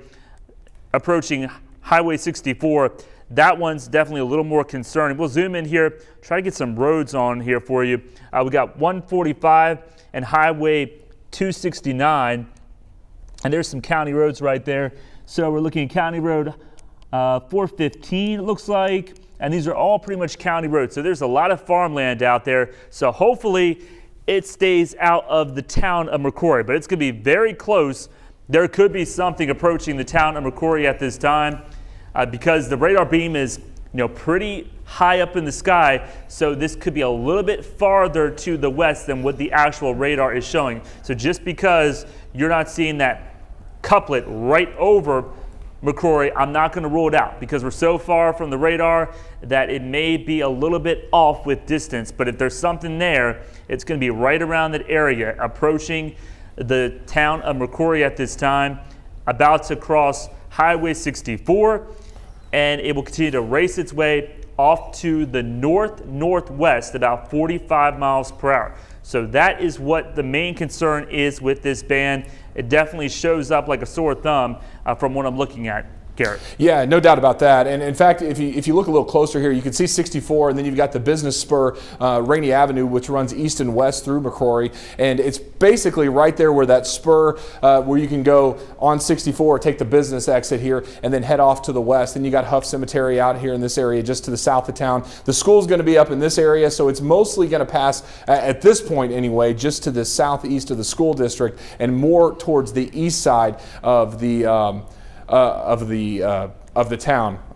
approaching Highway 64. That one's definitely a little more concerning. We'll zoom in here, try to get some roads on here for you. We got 145 and Highway 269, and there's some county roads right there. So we're looking at County Road 415, it looks like, and these are all pretty much county roads. So there's a lot of farmland out there. So hopefully it stays out of the town of McCrory, but it's going to be very close. There could be something approaching the town of McCrory at this time. Because the radar beam is, pretty high up in the sky, so this could be a little bit farther to the west than what the actual radar is showing. So just because you're not seeing that couplet right over McCrory, I'm not going to rule it out because we're so far from the radar that it may be a little bit off with distance. But if there's something there, it's going to be right around that area, approaching the town of McCrory at this time, about to cross Highway 64. And it will continue to race its way off to the northwest, about 45 miles per hour. So that is what the main concern is with this band. It definitely shows up like a sore thumb from what I'm looking at. Garrett. Yeah, no doubt about that. And in fact, if you look a little closer here, you can see 64, and then you've got the business spur, Rainy Avenue, which runs east and west through McCrory. And it's basically right there where that spur, where you can go on 64, take the business exit here, and then head off to the west. And you got Huff Cemetery out here in this area, just to the south of town. The school's going to be up in this area, so it's mostly going to pass, at this point anyway, just to the southeast of the school district and more towards the east side of the town. I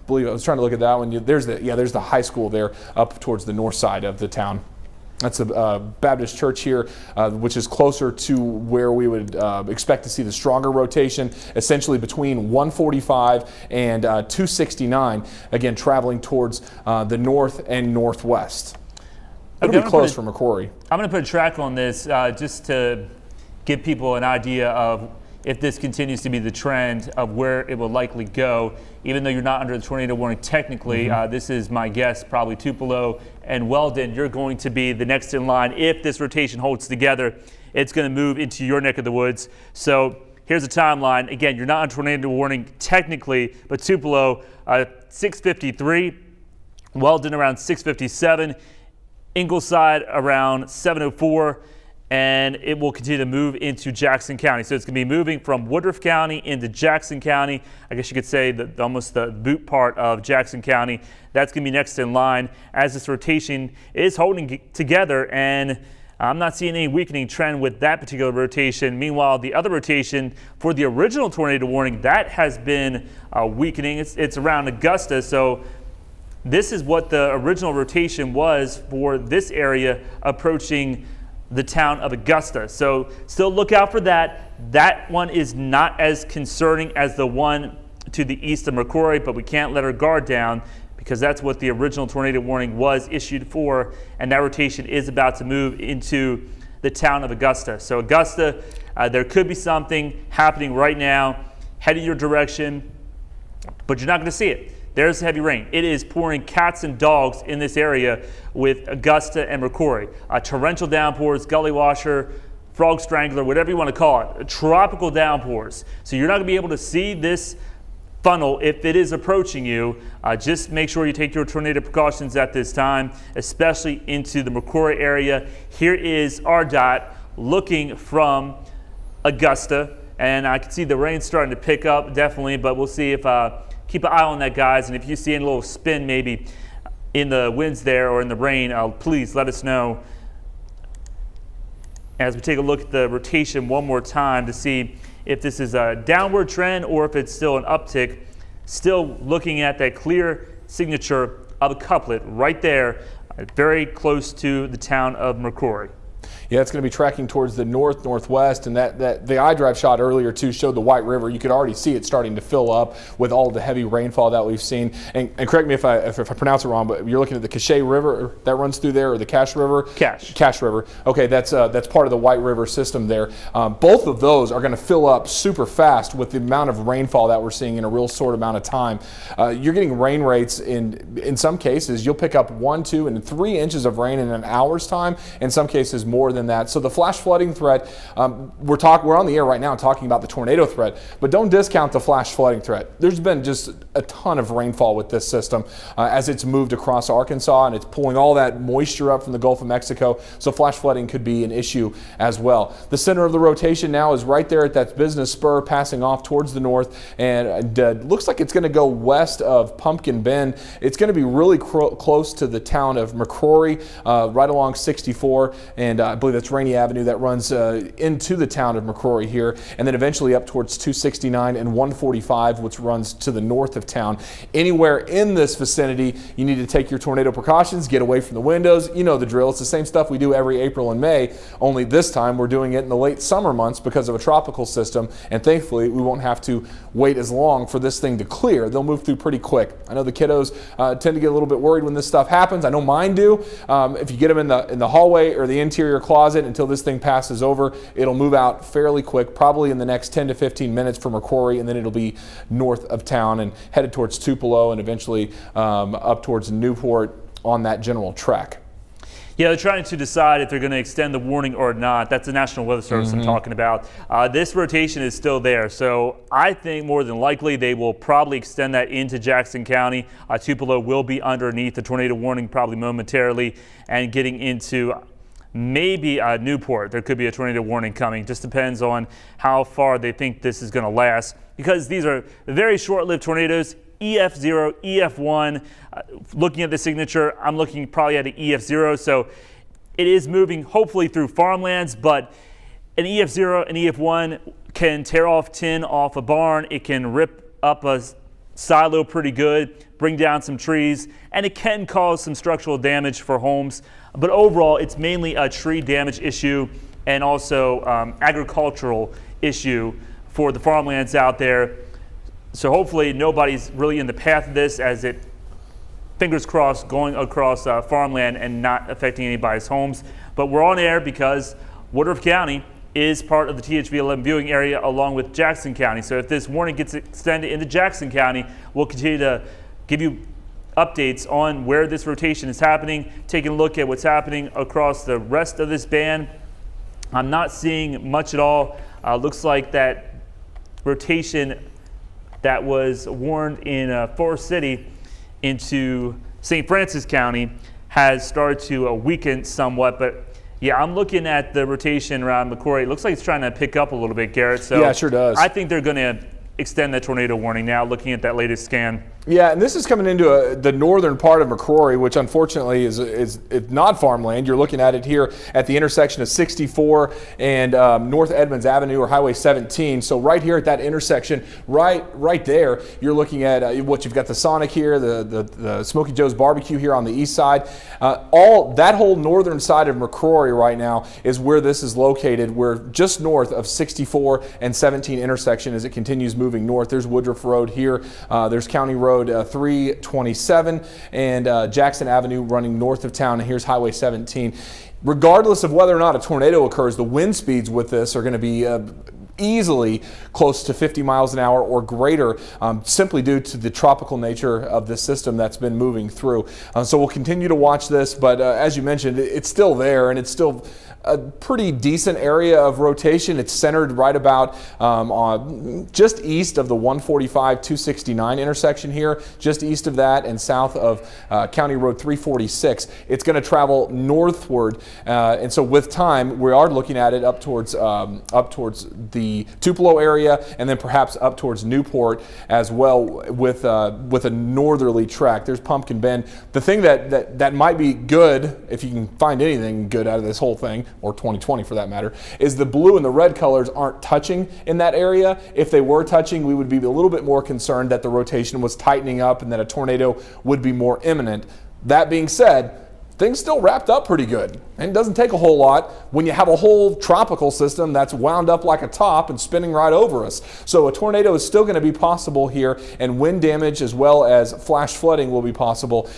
believe I was trying to look at that one. There's the high school there up towards the north side of the town. That's a Baptist church here, which is closer to where we would expect to see the stronger rotation, essentially between 145 and 269, again traveling towards the north and northwest. It'll be close for McCrory. I'm going to put a track on this just to give people an idea of if this continues to be the trend of where it will likely go. Even though you're not under the tornado warning technically, this is my guess, probably Tupelo and Weldon. You're going to be the next in line. If this rotation holds together, it's going to move into your neck of the woods. So here's a timeline. Again, you're not on tornado warning technically, but Tupelo 6:53, Weldon around 6:57, Ingleside around 7:04, and it will continue to move into Jackson County. So it's going to be moving from Woodruff County into Jackson County. I guess you could say that almost the boot part of Jackson County. That's going to be next in line as this rotation is holding together, and I'm not seeing any weakening trend with that particular rotation. Meanwhile, the other rotation for the original tornado warning, that has been weakening. It's around Augusta, so this is what the original rotation was for this area approaching the town of Augusta. So still look out for that. That one is not as concerning as the one to the east of McCrory, but we can't let our guard down because that's what the original tornado warning was issued for, and that rotation is about to move into the town of Augusta. So Augusta, there could be something happening right now, heading your direction, but you're not going to see it. There's heavy rain. It is pouring cats and dogs in this area with Augusta and McCrory. Torrential downpours, gully washer, frog strangler, whatever you want to call it. Tropical downpours. So you're not going to be able to see this funnel if it is approaching you. Just make sure you take your tornado precautions at this time, especially into the McCrory area. Here is RDOT looking from Augusta, and I can see the rain starting to pick up definitely, but we'll see if keep an eye on that, guys, and if you see any little spin maybe in the winds there or in the rain, please let us know as we take a look at the rotation one more time to see if this is a downward trend or if it's still an uptick. Still looking at that clear signature of a couplet right there, very close to the town of McCrory. Yeah, it's going to be tracking towards the northwest, and that the iDrive shot earlier too showed the White River. You could already see it starting to fill up with all the heavy rainfall that we've seen. And correct me if I pronounce it wrong, but you're looking at the Cache River that runs through there, or the Cache River? Cache River. Okay, that's part of the White River system there. Both of those are going to fill up super fast with the amount of rainfall that we're seeing in a real short amount of time. You're getting rain rates in some cases. You'll pick up 1, 2, and 3 inches of rain in an hour's time. In some cases, more than that. So the flash flooding threat, we're on the air right now talking about the tornado threat, but don't discount the flash flooding threat. There's been just a ton of rainfall with this system as it's moved across Arkansas, and it's pulling all that moisture up from the Gulf of Mexico. So flash flooding could be an issue as well. The center of the rotation now is right there at that business spur, passing off towards the north, and looks like it's going to go west of Pumpkin Bend. It's going to be really close to the town of McCrory, right along 64, and I believe that's Rainy Avenue that runs into the town of McCrory here, and then eventually up towards 269 and 145, which runs to the north of town. Anywhere in this vicinity, you need to take your tornado precautions, get away from the windows. You know the drill. It's the same stuff we do every April and May, only this time we're doing it in the late summer months because of a tropical system, and thankfully we won't have to wait as long for this thing to clear. They'll move through pretty quick. I know the kiddos tend to get a little bit worried when this stuff happens. I know mine do. If you get them in the hallway or the interior closet until this thing passes over, it'll move out fairly quick, probably in the next 10 to 15 minutes from McCrory, and then it'll be north of town and headed towards Tupelo and eventually up towards Newport on that general track. Yeah, they're trying to decide if they're going to extend the warning or not. That's the National Weather Service I'm talking about. This rotation is still there, so I think more than likely they will probably extend that into Jackson County. Tupelo will be underneath the tornado warning probably momentarily, and getting into maybe Newport. There could be a tornado warning coming. Just depends on how far they think this is going to last, because these are very short-lived tornadoes. EF0, EF1. Looking at the signature, I'm looking probably at an EF0, so it is moving hopefully through farmlands, but an EF0 and EF1 can tear off tin off a barn. It can rip up a silo pretty good, bring down some trees, and it can cause some structural damage for homes. But overall, it's mainly a tree damage issue and also agricultural issue for the farmlands out there. So hopefully nobody's really in the path of this, as it, fingers crossed, going across farmland and not affecting anybody's homes. But we're on air because Woodruff County is part of the THV 11 viewing area along with Jackson County. So if this warning gets extended into Jackson County, we'll continue to give you updates on where this rotation is happening, taking a look at what's happening across the rest of this band. I'm not seeing much at all. Looks like that rotation that was warned in Forest City into St. Francis County has started to weaken somewhat. But yeah, I'm looking at the rotation around McCrory. It looks like it's trying to pick up a little bit, Garrett. So yeah, it sure does. I think they're going to extend the tornado warning now, looking at that latest scan. Yeah, and this is coming into the northern part of McCrory, which unfortunately is not farmland. You're looking at it here at the intersection of 64 and North Edmonds Avenue or Highway 17. So right here at that intersection, right there, you're looking at what you've got the Sonic here, the Smoky Joe's Barbecue here on the east side. All that whole northern side of McCrory right now is where this is located. We're just north of 64 and 17 intersection as it continues moving north. There's Woodruff Road here. There's County Road 327 and Jackson Avenue running north of town. And here's Highway 17. Regardless of whether or not a tornado occurs, the wind speeds with this are going to be easily close to 50 miles an hour or greater, simply due to the tropical nature of this system that's been moving through. So we'll continue to watch this, but as you mentioned, it's still there and it's still a pretty decent area of rotation. It's centered right about just east of the 145-269 intersection here, just east of that and south of County Road 346. It's going to travel northward, and so with time, we are looking at it up towards the Tupelo area, and then perhaps up towards Newport as well with a northerly track. There's Pumpkin Bend. The thing that might be good, if you can find anything good out of this whole thing, or 2020 for that matter, is the blue and the red colors aren't touching in that area. If they were touching, we would be a little bit more concerned that the rotation was tightening up and that a tornado would be more imminent. That being said, things still wrapped up pretty good. And it doesn't take a whole lot when you have a whole tropical system that's wound up like a top and spinning right over us. So a tornado is still going to be possible here, and wind damage as well as flash flooding will be possible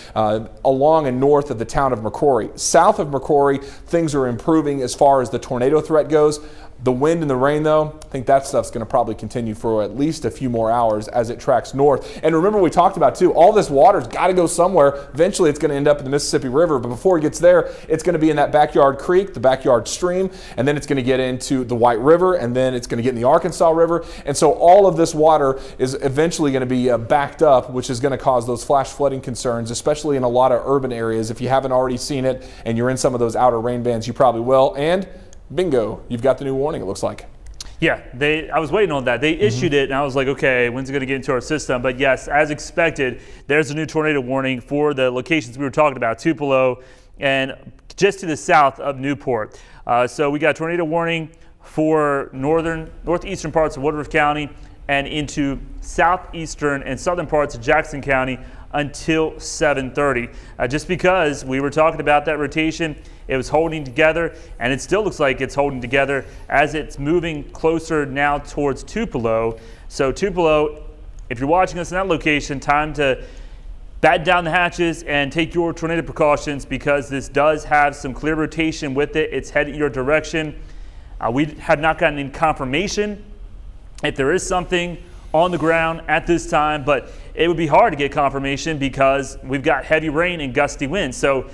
along and north of the town of McCrory. South of McCrory, things are improving as far as the tornado threat goes. The wind and the rain, though, I think that stuff's going to probably continue for at least a few more hours as it tracks north. And remember, we talked about, too, all this water's got to go somewhere. Eventually, it's going to end up in the Mississippi River. But before it gets there, it's going to be in that backyard creek, the backyard stream, and then it's going to get into the White River, and then it's going to get in the Arkansas River. And so all of this water is eventually going to be backed up, which is going to cause those flash flooding concerns, especially in a lot of urban areas. If you haven't already seen it and you're in some of those outer rain bands, you probably will. And bingo, you've got the new warning, it looks like. Yeah, I was waiting on that. They issued it, and I was like, okay, when's it going to get into our system? But yes, as expected, there's a new tornado warning for the locations we were talking about, Tupelo and just to the south of Newport. So we got tornado warning for northeastern parts of Woodruff County and into southeastern and southern parts of Jackson County until 7:30. Just because we were talking about that rotation, it was holding together, and it still looks like it's holding together as it's moving closer now towards Tupelo. So Tupelo, if you're watching us in that location, time to batten down the hatches and take your tornado precautions, because this does have some clear rotation with it. It's headed your direction. We have not gotten any confirmation if there is something on the ground at this time, but it would be hard to get confirmation because we've got heavy rain and gusty winds. So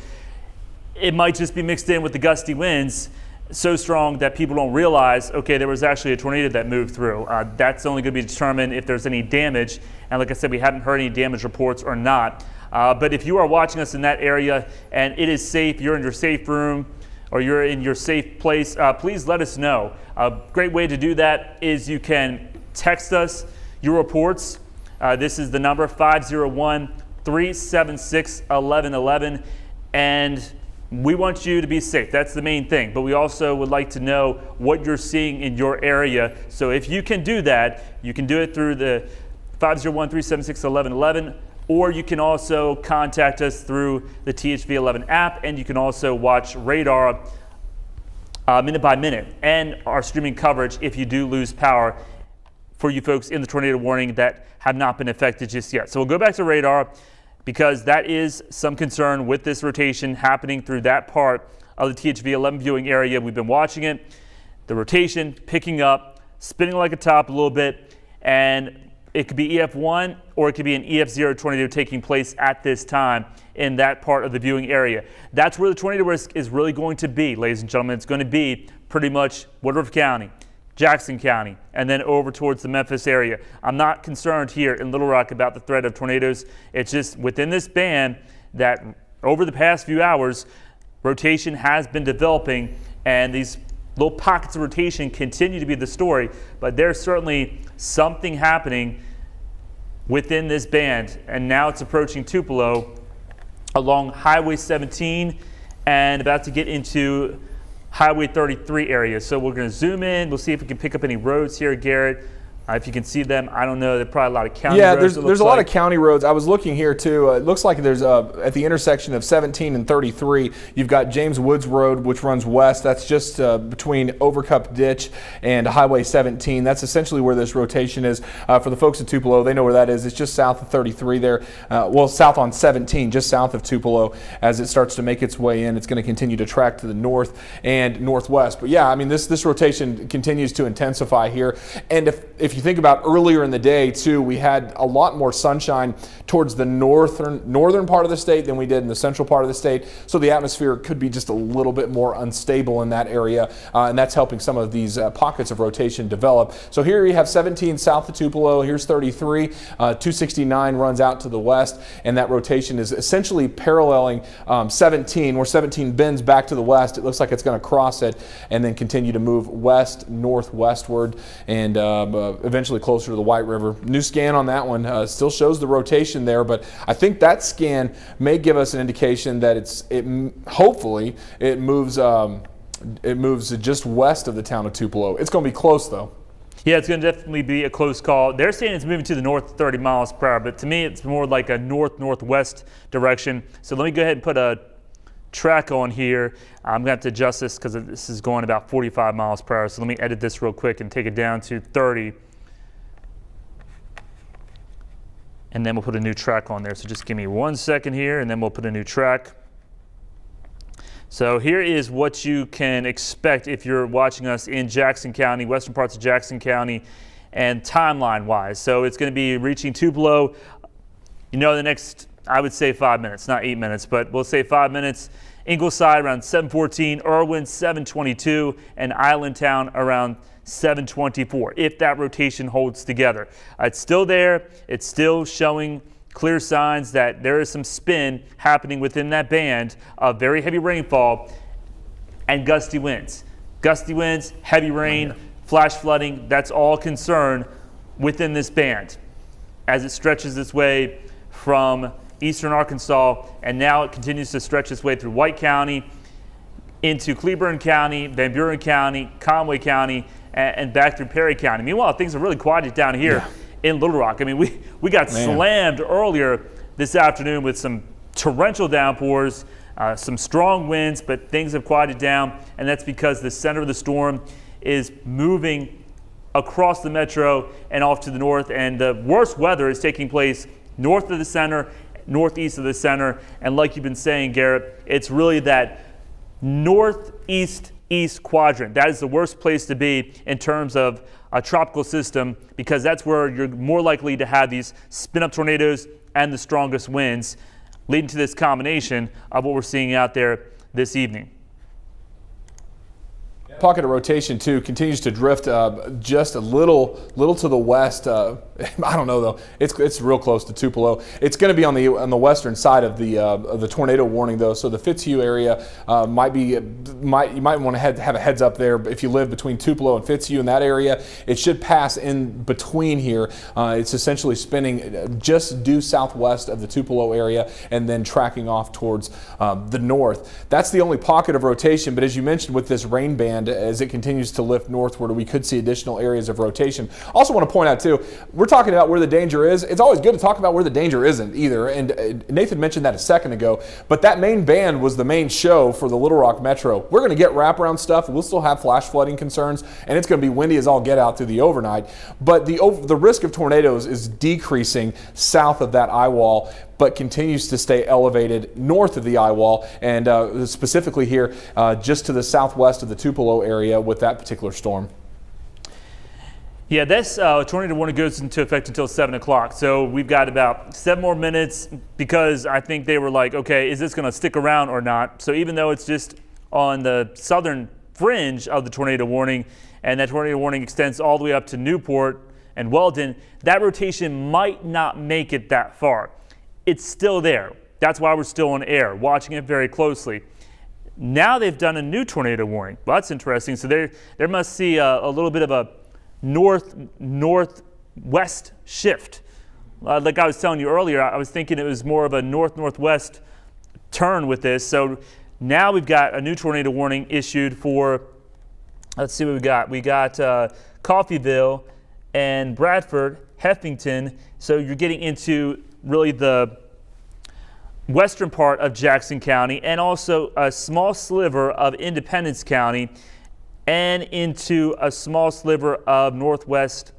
it might just be mixed in with the gusty winds so strong that people don't realize, okay, there was actually a tornado that moved through. That's only going to be determined if there's any damage. And like I said, we haven't heard any damage reports or not. But if you are watching us in that area and it is safe, you're in your safe room or you're in your safe place, please let us know. A great way to do that is you can text us your reports. This is the number 501-376-1111. And we want you to be safe. That's the main thing. But we also would like to know what you're seeing in your area. So if you can do that, you can do it through the 501-376-1111, or you can also contact us through the THV11 app, and you can also watch radar minute by minute and our streaming coverage if you do lose power for you folks in the tornado warning that have not been affected just yet. So we'll go back to radar, because that is some concern with this rotation happening through that part of the THV 11 viewing area. We've been watching it, the rotation picking up, spinning like a top a little bit, and it could be EF1 or it could be an EF0 tornado taking place at this time in that part of the viewing area. That's where the tornado risk is really going to be, ladies and gentlemen. It's going to be pretty much Woodruff County, Jackson County, and then over towards the Memphis area. I'm not concerned here in Little Rock about the threat of tornadoes. It's just within this band that over the past few hours, rotation has been developing, and these little pockets of rotation continue to be the story, but there's certainly something happening within this band, and now it's approaching Tupelo along Highway 17 and about to get into Highway 33 area. So we're going to zoom in. We'll see if we can pick up any roads here, Garrett. If you can see them, I don't know. There's probably a lot of county roads. Yeah, there's a lot of county roads. I was looking here too. It looks like there's at the intersection of 17 and 33, you've got James Woods Road, which runs west. That's just between Overcup Ditch and Highway 17. That's essentially where this rotation is. For the folks at Tupelo, they know where that is. It's just south of 33 there. Well, south on 17, just south of Tupelo. As it starts to make its way in, it's going to continue to track to the north and northwest. But yeah, I mean, this rotation continues to intensify here. And if you think about earlier in the day too, we had a lot more sunshine towards the northern part of the state than we did in the central part of the state. So the atmosphere could be just a little bit more unstable in that area, and that's helping some of these pockets of rotation develop. So here you have 17 south of Tupelo. Here's 33. 269 runs out to the west, and that rotation is essentially paralleling 17, where 17 bends back to the west. It looks like it's going to cross it and then continue to move west, northwestward, and eventually closer to the White River. New scan on that one still shows the rotation there, but I think that scan may give us an indication that hopefully it moves just west of the town of Tupelo. It's going to be close though. Yeah, it's going to definitely be a close call. They're saying it's moving to the north 30 miles per hour, but to me it's more like a north-northwest direction. So let me go ahead and put a track on here. I'm going to have to adjust this because this is going about 45 miles per hour. So let me edit this real quick and take it down to 30. And then we'll put a new track on there. So just give me 1 second here, and then we'll put a new track. So here is what you can expect if you're watching us in Jackson County, western parts of Jackson County, and timeline-wise. So it's going to be reaching Tupelo, the next, I would say 5 minutes, not 8 minutes, but we'll say 5 minutes. Ingleside around 7:14, Irwin 7:22, and Islandtown around 7:24, if that rotation holds together. It's still there. It's still showing clear signs that there is some spin happening within that band of very heavy rainfall and gusty winds. Gusty winds, heavy rain, flash flooding, that's all concern within this band as it stretches its way from eastern Arkansas, and now it continues to stretch its way through White County, into Cleburne County, Van Buren County, Conway County, and back through Perry County. Meanwhile, things are really quieted down here in Little Rock. I mean, we got slammed earlier this afternoon with some torrential downpours, some strong winds, but things have quieted down, and that's because the center of the storm is moving across the metro and off to the north, and the worst weather is taking place north of the center, northeast of the center, and like you've been saying, Garrett, it's really that northeast east quadrant. That is the worst place to be in terms of a tropical system, because that's where you're more likely to have these spin-up tornadoes and the strongest winds, leading to this combination of what we're seeing out there this evening. Pocket of rotation too continues to drift just a little to the west. I don't know though. It's real close to Tupelo. It's going to be on the western side of the tornado warning though. So the Fitzhugh area you might want to have a heads up there. If you live between Tupelo and Fitzhugh in that area, it should pass in between here. It's essentially spinning just due southwest of the Tupelo area and then tracking off towards the north. That's the only pocket of rotation. But as you mentioned, with this rain band, as it continues to lift northward, we could see additional areas of rotation. Also want to point out too, we're talking about where the danger is. It's always good to talk about where the danger isn't either. And Nathan mentioned that a second ago, but that main band was the main show for the Little Rock Metro. We're going to get wraparound stuff. We'll still have flash flooding concerns, and it's going to be windy as all get out through the overnight. But the risk of tornadoes is decreasing south of that eye wall, but continues to stay elevated north of the eye wall, and specifically here just to the southwest of the Tupelo area with that particular storm. Yeah, this tornado warning goes into effect until 7 o'clock. So we've got about 7 more minutes, because I think they were like, okay, is this going to stick around or not? So even though it's just on the southern fringe of the tornado warning, and that tornado warning extends all the way up to Newport and Weldon, that rotation might not make it that far. It's still there. That's why we're still on air, watching it very closely. Now they've done a new tornado warning. Well, that's interesting. So there must see a little bit of a northwest shift like I was telling you earlier, I was thinking it was more of a north-northwest turn with this. So now we've got a new tornado warning issued for, let's see what we got. We got Coffeyville and Bradford, Heffington. So you're getting into really the western part of Jackson County and also a small sliver of Independence County and into a small sliver of northeast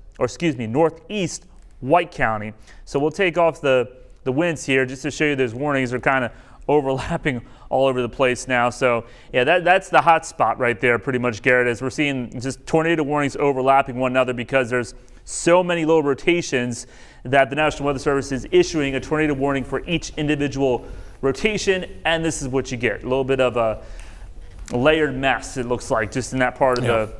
White County. So we'll take off the winds here just to show you those warnings are kind of overlapping all over the place now. So yeah, that's the hot spot right there pretty much, Garrett, as we're seeing just tornado warnings overlapping one another because there's so many low rotations that the National Weather Service is issuing a tornado warning for each individual rotation, and this is what you get. A little bit of a layered mess, it looks like, just in that part of the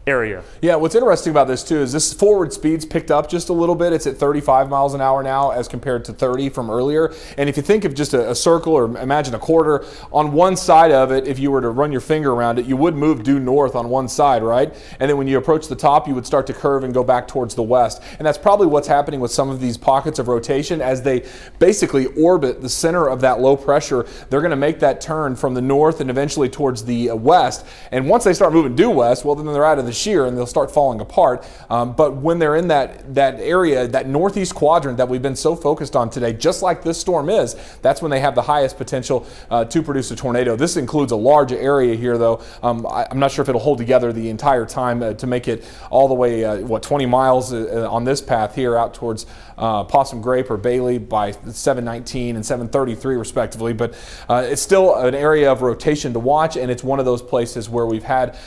area. Yeah, what's interesting about this too is this forward speed's picked up just a little bit. It's at 35 miles an hour now as compared to 30 from earlier. And if you think of just a circle or imagine a quarter, on one side of it, if you were to run your finger around it, you would move due north on one side, right? And then when you approach the top, you would start to curve and go back towards the west. And that's probably what's happening with some of these pockets of rotation as they basically orbit the center of that low pressure. They're going to make that turn from the north and eventually towards the west. And once they start moving due west, well, then they're out of the shear and they'll start falling apart. But when they're in that area, that northeast quadrant that we've been so focused on today, just like this storm is, that's when they have the highest potential to produce a tornado. This includes a large area here, though. I'm not sure if it'll hold together the entire time to make it all the way, 20 miles on this path here out towards Possum Grape or Bailey by 7:19 and 7:33 respectively. But it's still an area of rotation to watch, and it's one of those places where we've had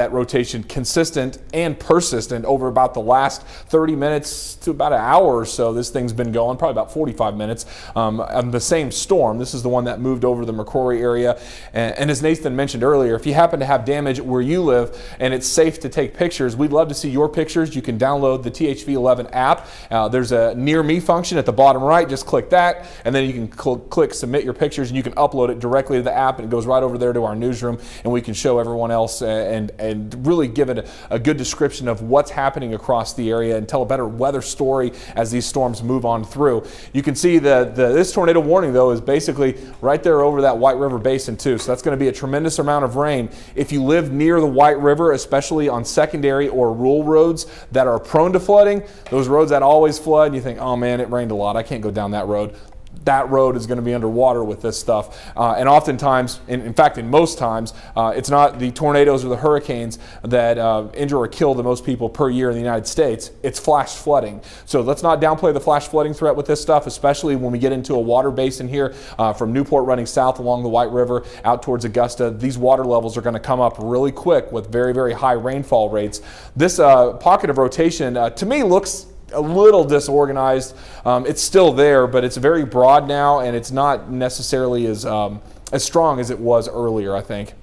that rotation consistent and persistent over about the last 30 minutes to about an hour or so. This thing's been going probably about 45 minutes on the same storm. This is the one that moved over the McCrory area. And as Nathan mentioned earlier, if you happen to have damage where you live and it's safe to take pictures, we'd love to see your pictures. You can download the THV11 app. There's a Near Me function at the bottom right. Just click that, and then you can click Submit Your Pictures, and you can upload it directly to the app, and it goes right over there to our newsroom, and we can show everyone else and really give it a good description of what's happening across the area and tell a better weather story as these storms move on through. You can see this tornado warning, though, is basically right there over that White River Basin, too. So that's going to be a tremendous amount of rain. If you live near the White River, especially on secondary or rural roads that are prone to flooding, those roads that always flood, and you think, oh man, it rained a lot, I can't go down that road. That road is going to be underwater with this stuff. And oftentimes, in fact, in most times, it's not the tornadoes or the hurricanes that injure or kill the most people per year in the United States. It's flash flooding. So let's not downplay the flash flooding threat with this stuff, especially when we get into a water basin here from Newport running south along the White River out towards Augusta. These water levels are going to come up really quick with very, very high rainfall rates. This pocket of rotation, to me, looks a little disorganized. It's still there, but it's very broad now, and it's not necessarily as strong as it was earlier, I think.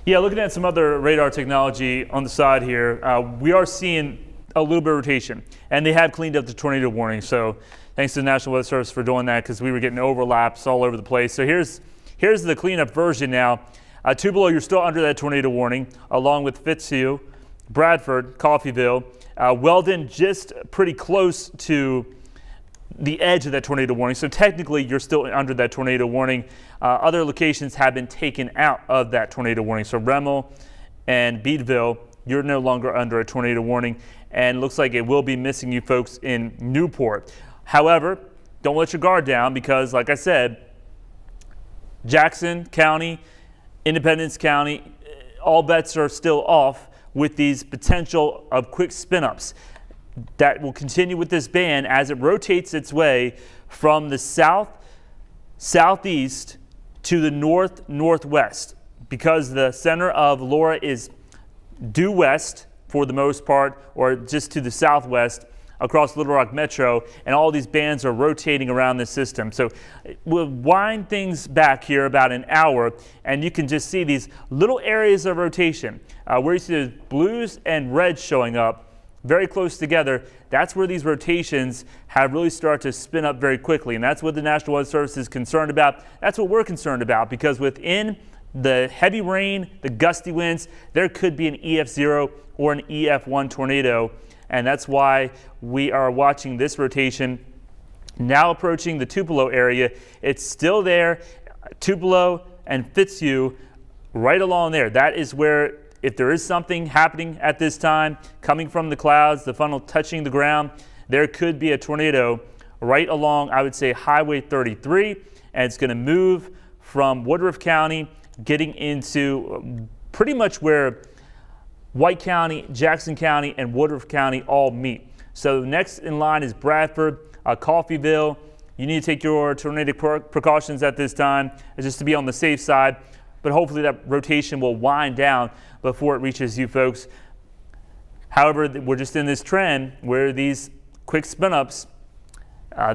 Yeah, looking at some other radar technology on the side here, we are seeing a little bit of rotation, and they have cleaned up the tornado warning. So thanks to the National Weather Service for doing that, because we were getting overlaps all over the place. So here's the cleanup version now. Tupelo, you're still under that tornado warning, along with Fitzhugh, Bradford, Coffeyville. Weldon just pretty close to the edge of that tornado warning. So technically you're still under that tornado warning. Other locations have been taken out of that tornado warning. So Remmel and Beadville, you're no longer under a tornado warning, and looks like it will be missing you folks in Newport. However, don't let your guard down, because like I said, Jackson County, Independence County, all bets are still off with these potential of quick spin-ups that will continue with this band as it rotates its way from the southeast to the northwest, because the center of Laura is due west for the most part, or just to the southwest across Little Rock Metro, and all these bands are rotating around the system. So we'll wind things back here about an hour, and you can just see these little areas of rotation where you see the blues and reds showing up very close together. That's where these rotations have really started to spin up very quickly, and that's what the National Weather Service is concerned about. That's what we're concerned about, because within the heavy rain, the gusty winds, there could be an EF0 or an EF1 tornado and that's why we are watching this rotation now approaching the Tupelo area. It's still there, Tupelo and Fitzhugh right along there. That is where, if there is something happening at this time, coming from the clouds, the funnel touching the ground, there could be a tornado right along, I would say, Highway 33, and it's going to move from Woodruff County, getting into pretty much where White County, Jackson County, and Woodruff County all meet. So next in line is Bradford, Coffeyville. You need to take your tornadic precautions at this time just to be on the safe side, but hopefully that rotation will wind down before it reaches you folks. However, we're just in this trend where these quick spin-ups,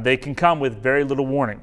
they can come with very little warning.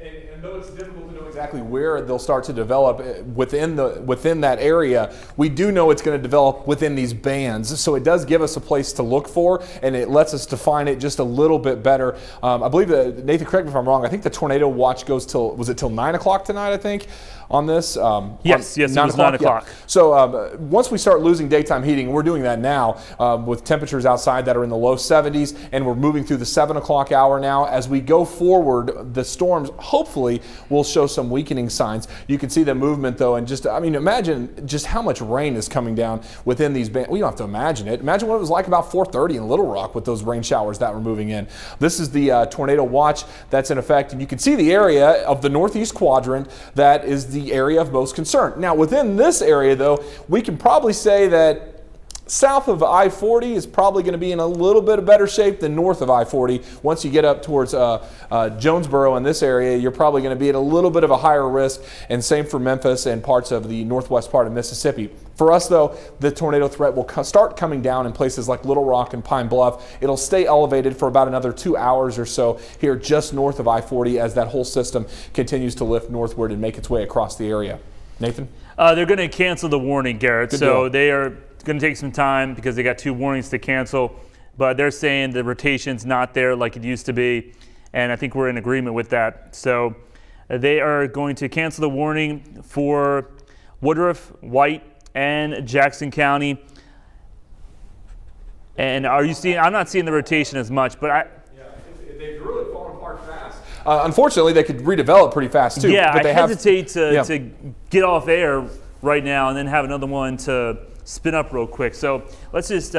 And though it's difficult to know exactly where they'll start to develop within that area, we do know it's going to develop within these bands. So it does give us a place to look for, and it lets us define it just a little bit better. I believe that, Nathan, correct me if I'm wrong, I think the tornado watch goes till 9 o'clock tonight, I think, on this? Yes, it was 9 o'clock. Yeah. So once we start losing daytime heating, and we're doing that now with temperatures outside that are in the low 70s, and we're moving through the 7 o'clock hour now. As we go forward, the storms hopefully will show some weakening signs. You can see the movement though, and just, I mean, imagine just how much rain is coming down within these bands. We don't have to imagine it. Imagine what it was like about 4:30 in Little Rock with those rain showers that were moving in. This is the tornado watch that's in effect, and you can see the area of the northeast quadrant that is the area of most concern. Now within this area though, we can probably say that south of I-40 is probably going to be in a little bit of better shape than north of I-40. Once you get up towards Jonesboro in this area, you're probably going to be at a little bit of a higher risk, and same for Memphis and parts of the northwest part of Mississippi. For us though, the tornado threat will start coming down in places like Little Rock and Pine Bluff. It'll stay elevated for about another 2 hours or so here just north of I-40 as that whole system continues to lift northward and make its way across the area. Nathan? They're going to cancel the warning, Garrett. Good so deal. they are going to take some time because they got 2 warnings to cancel, but they're saying the rotation's not there like it used to be, and I think we're in agreement with that. So they are going to cancel the warning for Woodruff, White, and Jackson County. And are you seeing? I'm not seeing the rotation as much, but they've really fallen apart fast. Unfortunately, they could redevelop pretty fast too. Yeah, but I hesitate to get off air right now and then have another one to spin up real quick. So let's just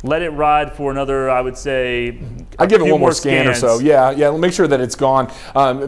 let it ride for another, I would say, I'd give it one more scans. scan or so. Yeah, make sure that it's gone.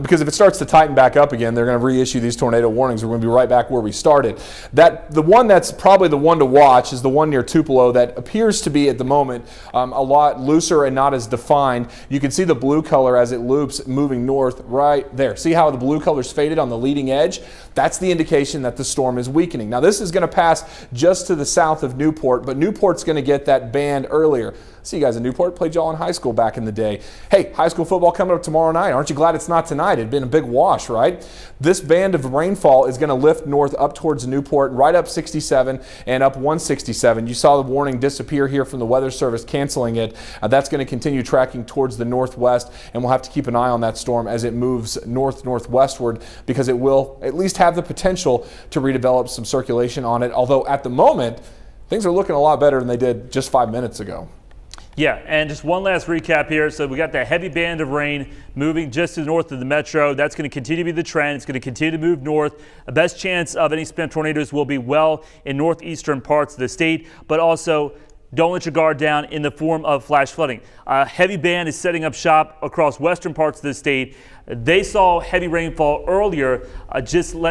Because if it starts to tighten back up again, they're going to reissue these tornado warnings. We're going to be right back where we started. The one that's probably the one to watch is the one near Tupelo that appears to be at the moment a lot looser and not as defined. You can see the blue color as it loops moving north right there. See how the blue color's faded on the leading edge? That's the indication that the storm is weakening. Now this is going to pass just to the south of Newport, but Newport's going to get that band earlier. See you guys in Newport, played y'all in high school back in the day. Hey, high school football coming up tomorrow night. Aren't you glad it's not tonight? It'd been a big wash, right? This band of rainfall is going to lift north up towards Newport, right up 67 and up 167. You saw the warning disappear here from the Weather Service, canceling it. That's going to continue tracking towards the northwest, and we'll have to keep an eye on that storm as it moves northwestward, because it will at least have the potential to redevelop some circulation on it, although at the moment, things are looking a lot better than they did just 5 minutes ago. Yeah, and just one last recap here. So we got that heavy band of rain moving just to the north of the metro. That's going to continue to be the trend. It's going to continue to move north. The best chance of any spin tornadoes will be well in northeastern parts of the state, but also don't let your guard down in the form of flash flooding. A heavy band is setting up shop across western parts of the state. They saw heavy rainfall earlier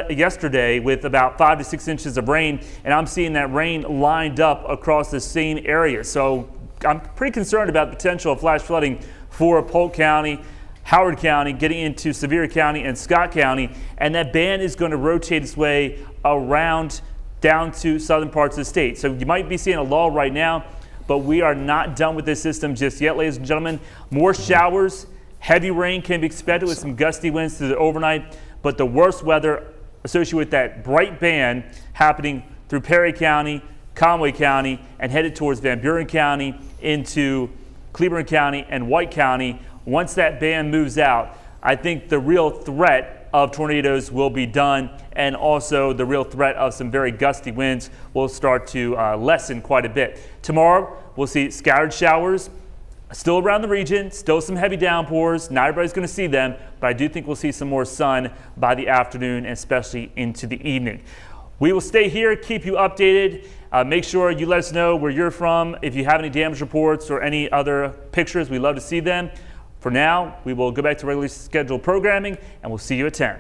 yesterday with about 5 to 6 inches of rain, and I'm seeing that rain lined up across the same area. So I'm pretty concerned about the potential of flash flooding for Polk County, Howard County, getting into Sevier County and Scott County, and that band is going to rotate its way around down to southern parts of the state. So you might be seeing a lull right now, but we are not done with this system just yet, ladies and gentlemen. More showers, heavy rain can be expected with some gusty winds through the overnight, but the worst weather associated with that bright band happening through Perry County, Conway County, and headed towards Van Buren County into Cleburne County and White County. Once that band moves out, I think the real threat of tornadoes will be done, and also the real threat of some very gusty winds will start to lessen quite a bit. Tomorrow, we'll see scattered showers still around the region, still some heavy downpours. Not everybody's going to see them, but I do think we'll see some more sun by the afternoon and especially into the evening. We will stay here, keep you updated. Make sure you let us know where you're from. If you have any damage reports or any other pictures, we'd love to see them. For now, we will go back to regularly scheduled programming, and we'll see you at 10.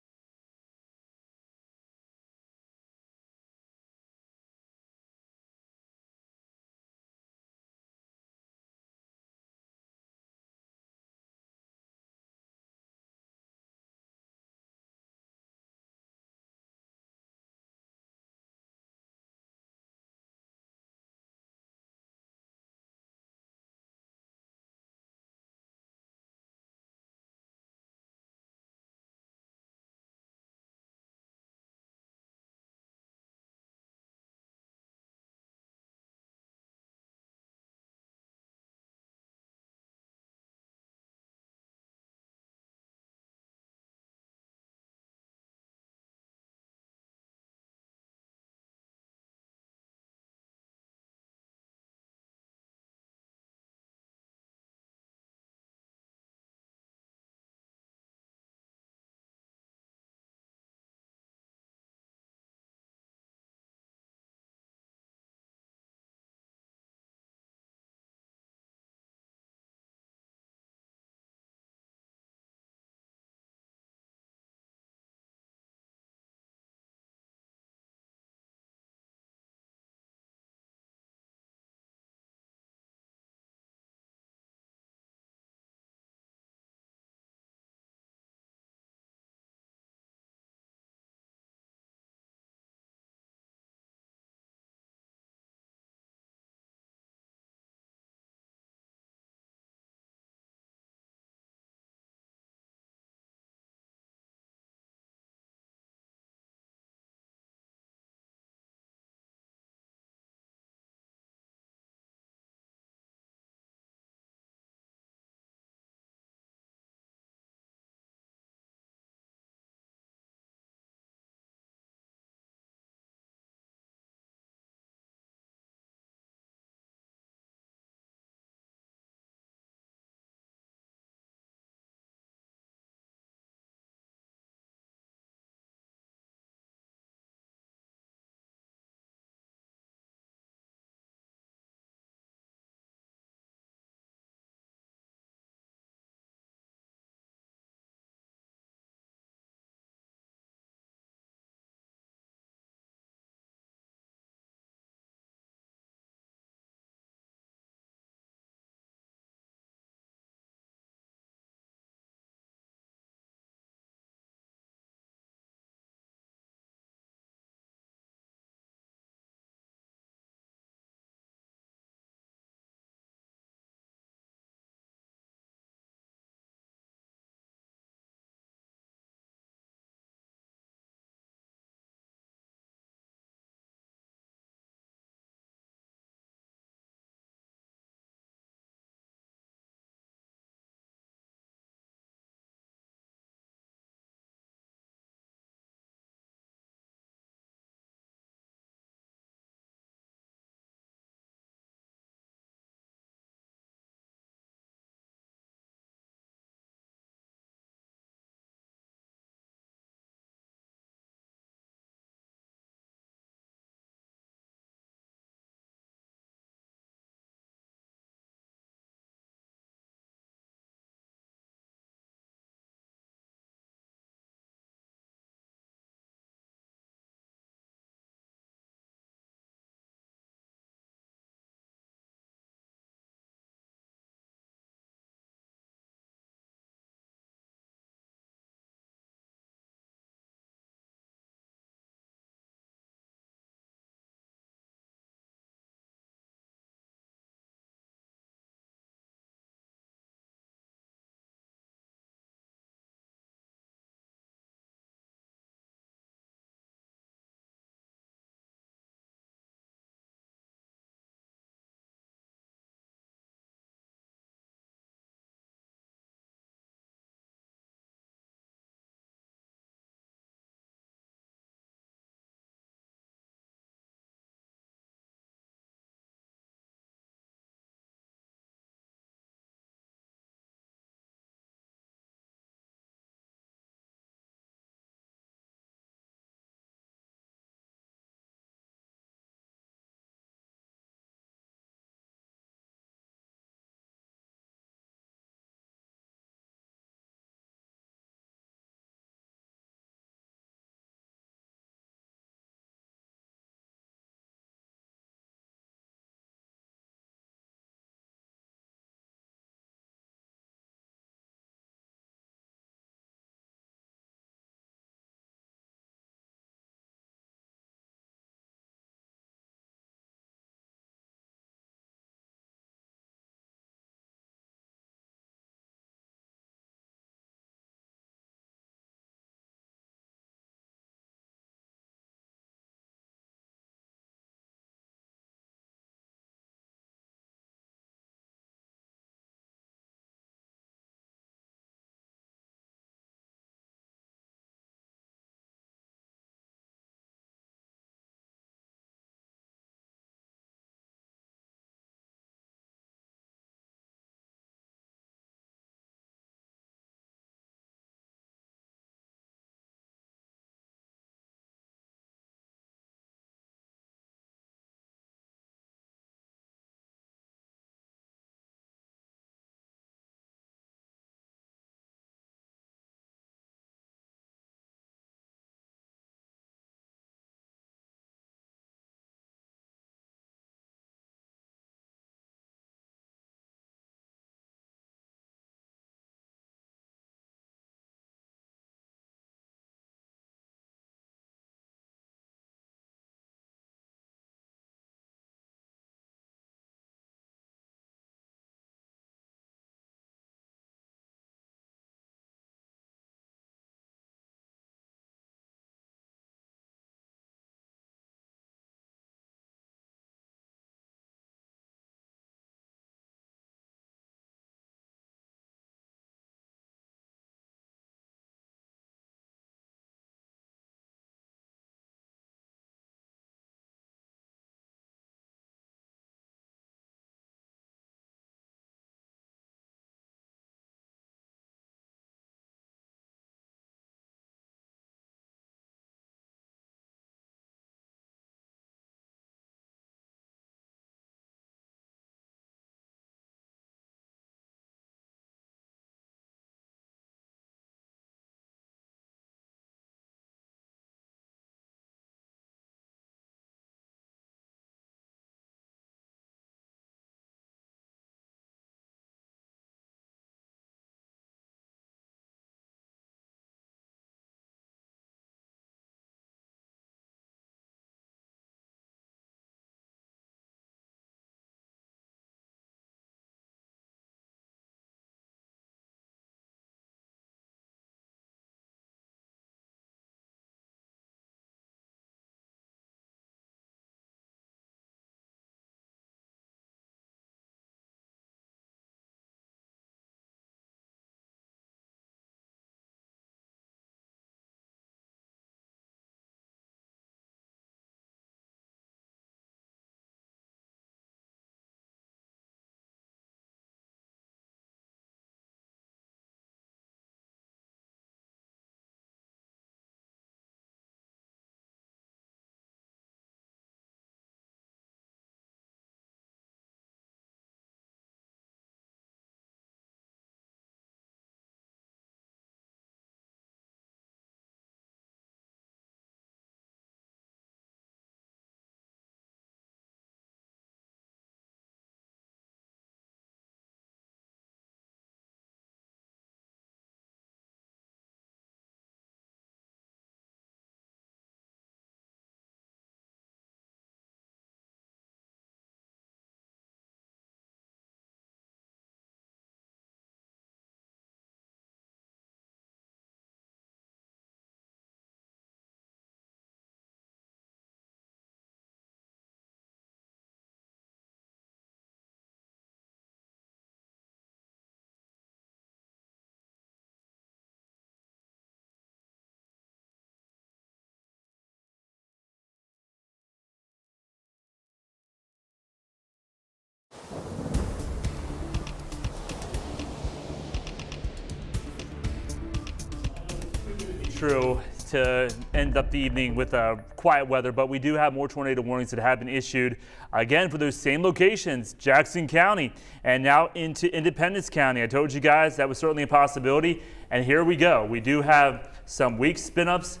true to end up the evening with quiet weather, but we do have more tornado warnings that have been issued again for those same locations, Jackson County and now into Independence County. I told you guys that was certainly a possibility, and here we go. We do have some weak spin-ups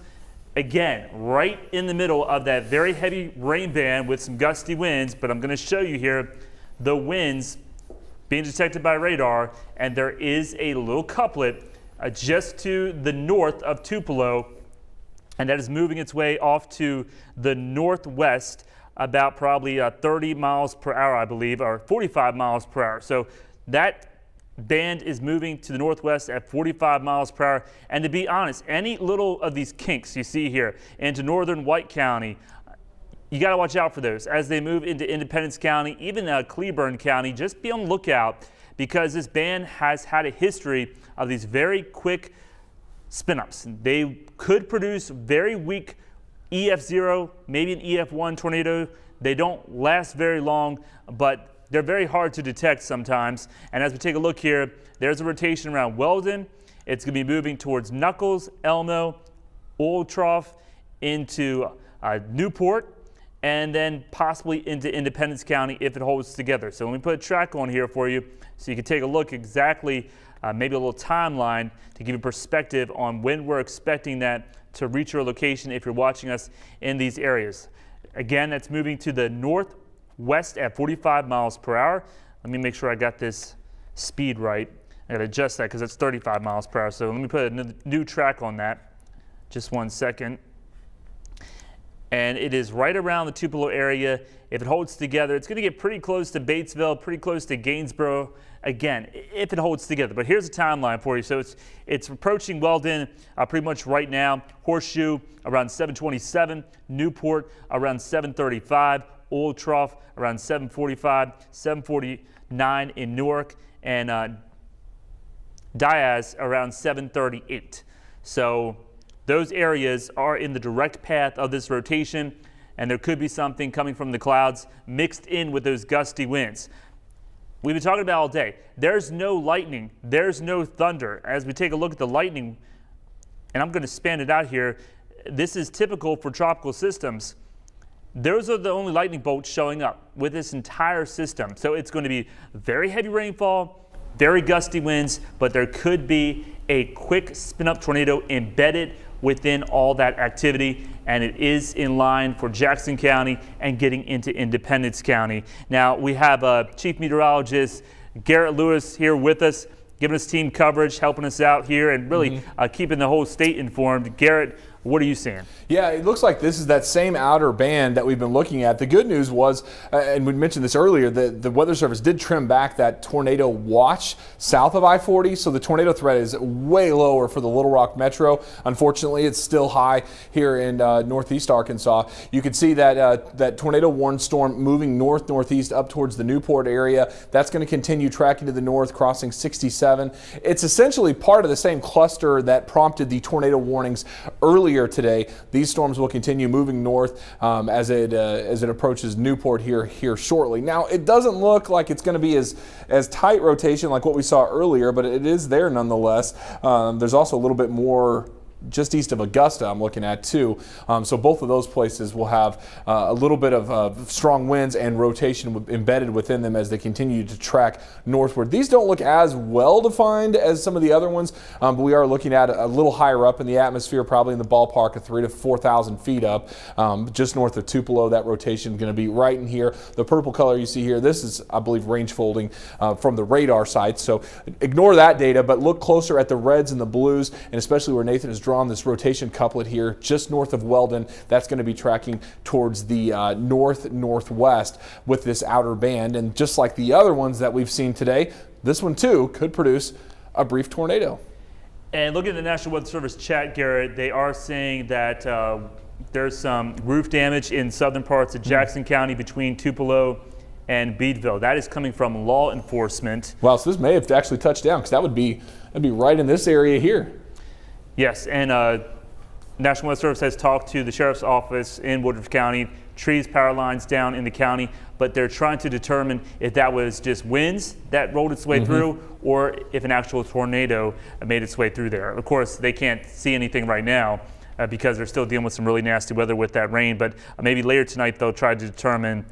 again right in the middle of that very heavy rain band with some gusty winds, but I'm going to show you here the winds being detected by radar, and there is a little couplet just to the north of Tupelo, and that is moving its way off to the northwest about probably 30 miles per hour, I believe, or 45 miles per hour. So that band is moving to the northwest at 45 miles per hour. And to be honest, any little of these kinks you see here into northern White County, you got to watch out for those as they move into Independence County, even Cleburne County. Just be on the lookout, because this band has had a history of these very quick spin-ups. They could produce very weak EF0, maybe an EF1 tornado. They don't last very long, but they're very hard to detect sometimes. And as we take a look here, there's a rotation around Weldon. It's going to be moving towards Knuckles, Elmo, Old Trough, into Newport, and then possibly into Independence County if it holds together. So let me put a track on here for you so you can take a look exactly, maybe a little timeline to give you perspective on when we're expecting that to reach your location if you're watching us in these areas. Again, that's moving to the northwest at 45 miles per hour. Let me make sure I got this speed right. I gotta adjust that because it's 35 miles per hour. So let me put a new track on that. Just 1 second. And it is right around the Tupelo area. If it holds together, it's gonna get pretty close to Batesville, pretty close to Gainsboro, again, if it holds together. But here's a timeline for you. So it's approaching Weldon pretty much right now. Horseshoe around 7:27, Newport around 7:35, Old Trough around 7:45, 7:49 in Newark, and Diaz around 7:38. So those areas are in the direct path of this rotation, and there could be something coming from the clouds mixed in with those gusty winds. We've been talking about all day. There's no lightning. There's no thunder. As we take a look at the lightning, and I'm going to span it out here, this is typical for tropical systems. Those are the only lightning bolts showing up with this entire system. So it's going to be very heavy rainfall, very gusty winds, but there could be a quick spin-up tornado embedded within all that activity, and it is in line for Jackson County and getting into Independence County. Now, we have Chief Meteorologist Garrett Lewis here with us, giving us team coverage, helping us out here, and really keeping the whole state informed. Garrett, what are you seeing? Yeah, it looks like this is that same outer band that we've been looking at. The good news was, and we mentioned this earlier, that the Weather Service did trim back that tornado watch south of I-40, so the tornado threat is way lower for the Little Rock Metro. Unfortunately, it's still high here in northeast Arkansas. You can see that that tornado warned storm moving north-northeast up towards the Newport area. That's going to continue tracking to the north, crossing 67. It's essentially part of the same cluster that prompted the tornado warnings earlier today. These storms will continue moving north as it approaches Newport here shortly. Now, it doesn't look like it's going to be as tight rotation like what we saw earlier, but it is there nonetheless. There's also a little bit more just east of Augusta I'm looking at too. So both of those places will have a little bit of strong winds and rotation embedded within them as they continue to track northward. These don't look as well defined as some of the other ones, but we are looking at a little higher up in the atmosphere, probably in the ballpark of 3,000 to 4,000 feet up, just north of Tupelo. That rotation is going to be right in here. The purple color you see here, this is, I believe, range folding from the radar sites. So ignore that data, but look closer at the reds and the blues, and especially where Nathan is drawn this rotation couplet here just north of Weldon. That's going to be tracking towards the northwest with this outer band, and just like the other ones that we've seen today, this one too could produce a brief tornado. And looking at the National Weather Service chat, Garrett, they are saying that there's some roof damage in southern parts of Jackson County between Tupelo and Beadville. That is coming from law enforcement. Wow, so this may have actually touched down, because that'd be right in this area here. Yes, and National Weather Service has talked to the Sheriff's Office in Woodruff County, trees, power lines down in the county, but they're trying to determine if that was just winds that rolled its way through or if an actual tornado made its way through there. Of course, they can't see anything right now because they're still dealing with some really nasty weather with that rain, but maybe later tonight they'll try to determine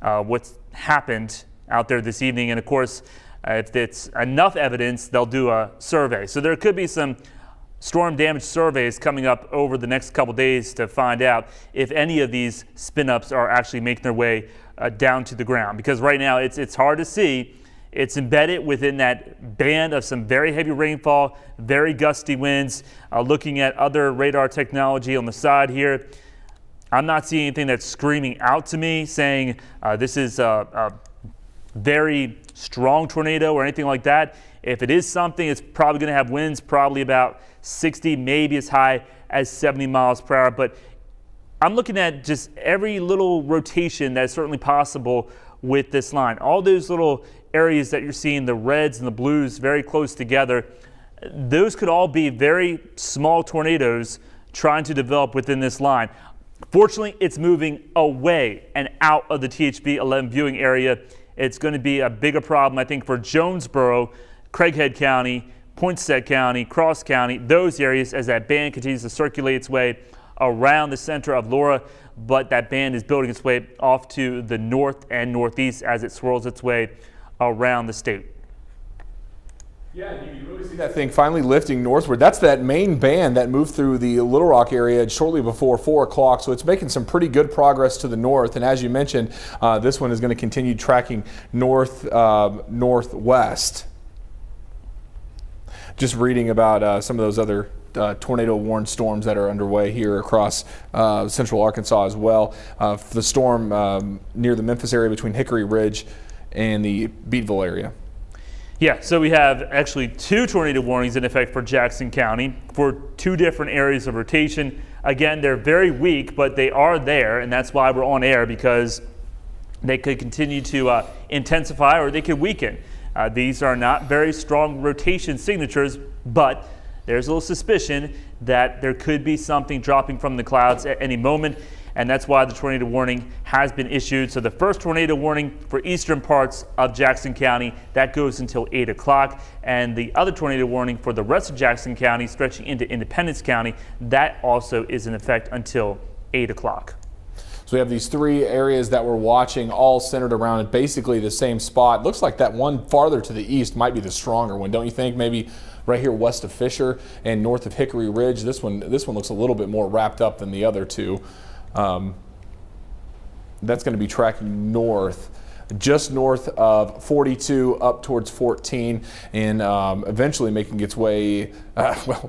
what's happened out there this evening. And of course, if it's enough evidence, they'll do a survey. So there could be some storm damage surveys coming up over the next couple days to find out if any of these spin-ups are actually making their way down to the ground. Because right now it's hard to see. It's embedded within that band of some very heavy rainfall, very gusty winds. Looking at other radar technology on the side here, I'm not seeing anything that's screaming out to me saying this is a very strong tornado or anything like that. If it is something, it's probably going to have winds probably about 60, maybe as high as 70 miles per hour. But I'm looking at just every little rotation that's certainly possible with this line. All those little areas that you're seeing, the reds and the blues very close together, those could all be very small tornadoes trying to develop within this line. Fortunately, it's moving away and out of the THB 11 viewing area. It's going to be a bigger problem, I think, for Jonesboro, Craighead County, Poinsett County, Cross County, those areas as that band continues to circulate its way around the center of Laura. But that band is building its way off to the north and northeast as it swirls its way around the state. Yeah, you can really see that thing finally lifting northward. That's that main band that moved through the Little Rock area shortly before 4 o'clock, so it's making some pretty good progress to the north. And as you mentioned, this one is going to continue tracking northwest. Just reading about some of those other tornado-warned storms that are underway here across central Arkansas as well. The storm near the Memphis area between Hickory Ridge and the Beatville area. Yeah, so we have actually 2 tornado warnings in effect for Jackson County for 2 different areas of rotation. Again, they're very weak, but they are there, and that's why we're on air, because they could continue to intensify or they could weaken. These are not very strong rotation signatures, but there's a little suspicion that there could be something dropping from the clouds at any moment, and that's why the tornado warning has been issued. So the first tornado warning for eastern parts of Jackson County, that goes until 8 o'clock, and the other tornado warning for the rest of Jackson County stretching into Independence County, that also is in effect until 8 o'clock. So we have these 3 areas that we're watching, all centered around basically the same spot. Looks like that one farther to the east might be the stronger one, don't you think? Maybe right here west of Fisher and north of Hickory Ridge. This one looks a little bit more wrapped up than the other 2. That's going to be tracking north, just north of 42 up towards 14, and eventually making its way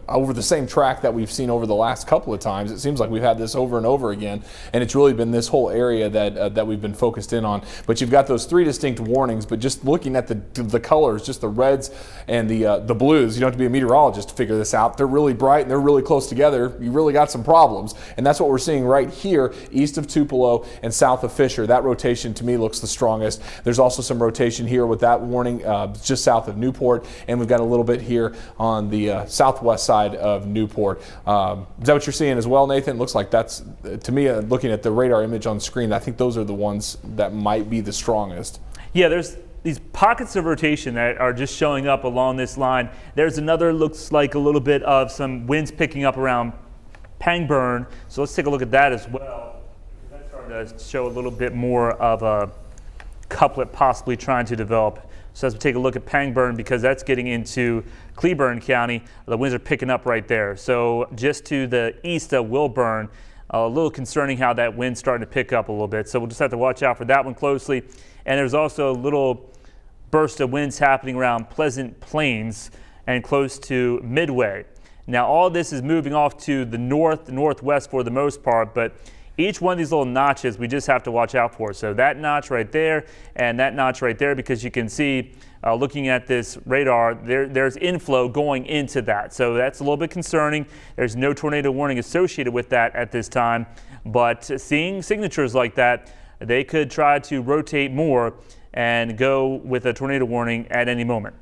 over the same track that we've seen over the last couple of times. It seems like we've had this over and over again, and it's really been this whole area that we've been focused in on. But you've got those 3 distinct warnings, but just looking at the colors, just the reds and the blues, you don't have to be a meteorologist to figure this out. They're really bright and they're really close together. You really got some problems, and that's what we're seeing right here east of Tupelo and south of Fisher. That rotation to me looks the strongest. There's also some rotation here with that warning just south of Newport, and we've got a little bit here on the southwest side of Newport. Is that what you're seeing as well, Nathan? It looks like that's, to me, looking at the radar image on screen, I think those are the ones that might be the strongest. Yeah, there's these pockets of rotation that are just showing up along this line. There's another, looks like a little bit of some winds picking up around Pangburn. So let's take a look at that as well. That's starting to show a little bit more of a couplet possibly trying to develop. So as we take a look at Pangburn, because that's getting into Cleburne County, the winds are picking up right there. So just to the east of Wilburn, a little concerning how that wind's starting to pick up a little bit. So we'll just have to watch out for that one closely. And there's also a little burst of winds happening around Pleasant Plains and close to Midway. Now all this is moving off to the north, northwest for the most part, but each one of these little notches we just have to watch out for. So that notch right there and that notch right there, because you can see looking at this radar, there's inflow going into that. So that's a little bit concerning. There's no tornado warning associated with that at this time, but seeing signatures like that, they could try to rotate more and go with a tornado warning at any moment.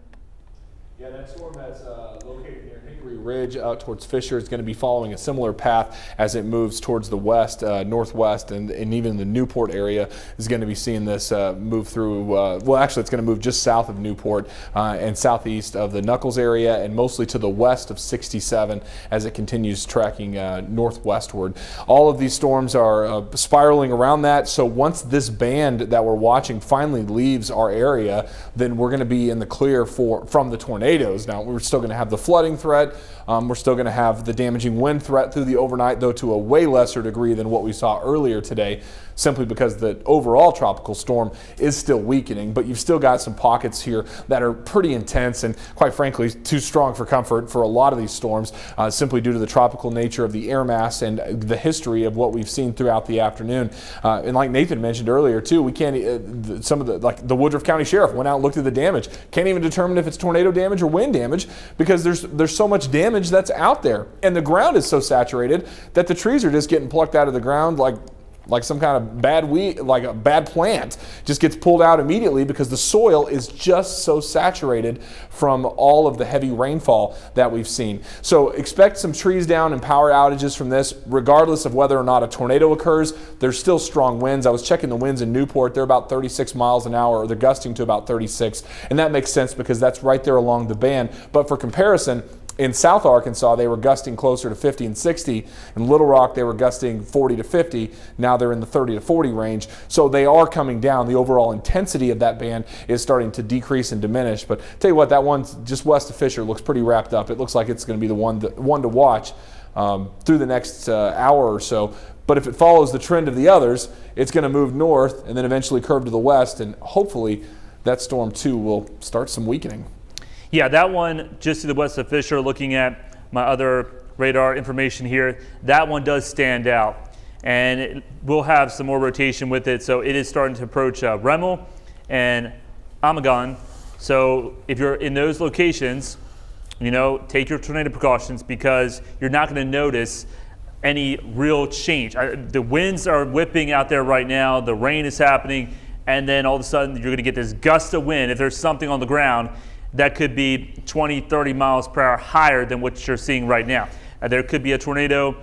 Yeah, that storm that's located near Hickory Ridge out towards Fisher is going to be following a similar path as it moves towards the west, northwest, and even the Newport area is going to be seeing this move through. Well, actually, it's going to move just south of Newport and southeast of the Knuckles area, and mostly to the west of 67 as it continues tracking northwestward. All of these storms are spiraling around that. So once this band that we're watching finally leaves our area, then we're going to be in the clear from the tornadoes. Now, we're still going to have the flooding threat. We're still going to have the damaging wind threat through the overnight, though to a way lesser degree than what we saw earlier today, simply because the overall tropical storm is still weakening. But you've still got some pockets here that are pretty intense and, quite frankly, too strong for comfort for a lot of these storms, simply due to the tropical nature of the air mass and the history of what we've seen throughout the afternoon. And like Nathan mentioned earlier, too, we can't, some of the Woodruff County Sheriff went out and looked at the damage. Can't even determine if it's tornado damage or wind damage because there's so much damage that's out there. And the ground is so saturated that the trees are just getting plucked out of the ground like some kind of bad weed, like a bad plant, just gets pulled out immediately because the soil is just so saturated from all of the heavy rainfall that we've seen. So expect some trees down and power outages from this, regardless of whether or not a tornado occurs. There's still strong winds. I was checking the winds in Newport. They're about 36 miles an hour, or they're gusting to about 36. And that makes sense because that's right there along the band. But for comparison, in South Arkansas, they were gusting closer to 50 and 60. In Little Rock, they were gusting 40 to 50. Now they're in the 30 to 40 range. So they are coming down. The overall intensity of that band is starting to decrease and diminish. But tell you what, that one just west of Fisher looks pretty wrapped up. It looks like it's going to be the one to watch through the next hour or so. But if it follows the trend of the others, it's going to move north and then eventually curve to the west. And hopefully that storm, too, will start some weakening. Yeah, that one just to the west of Fisher, looking at my other radar information here, that one does stand out. And we'll have some more rotation with it. So it is starting to approach Remmel and Amagon. So if you're in those locations, take your tornado precautions because you're not going to notice any real change. The winds are whipping out there right now. The rain is happening. And then all of a sudden, you're going to get this gust of wind. If there's something on the ground, that could be 20, 30 miles per hour higher than what you're seeing right now. There could be a tornado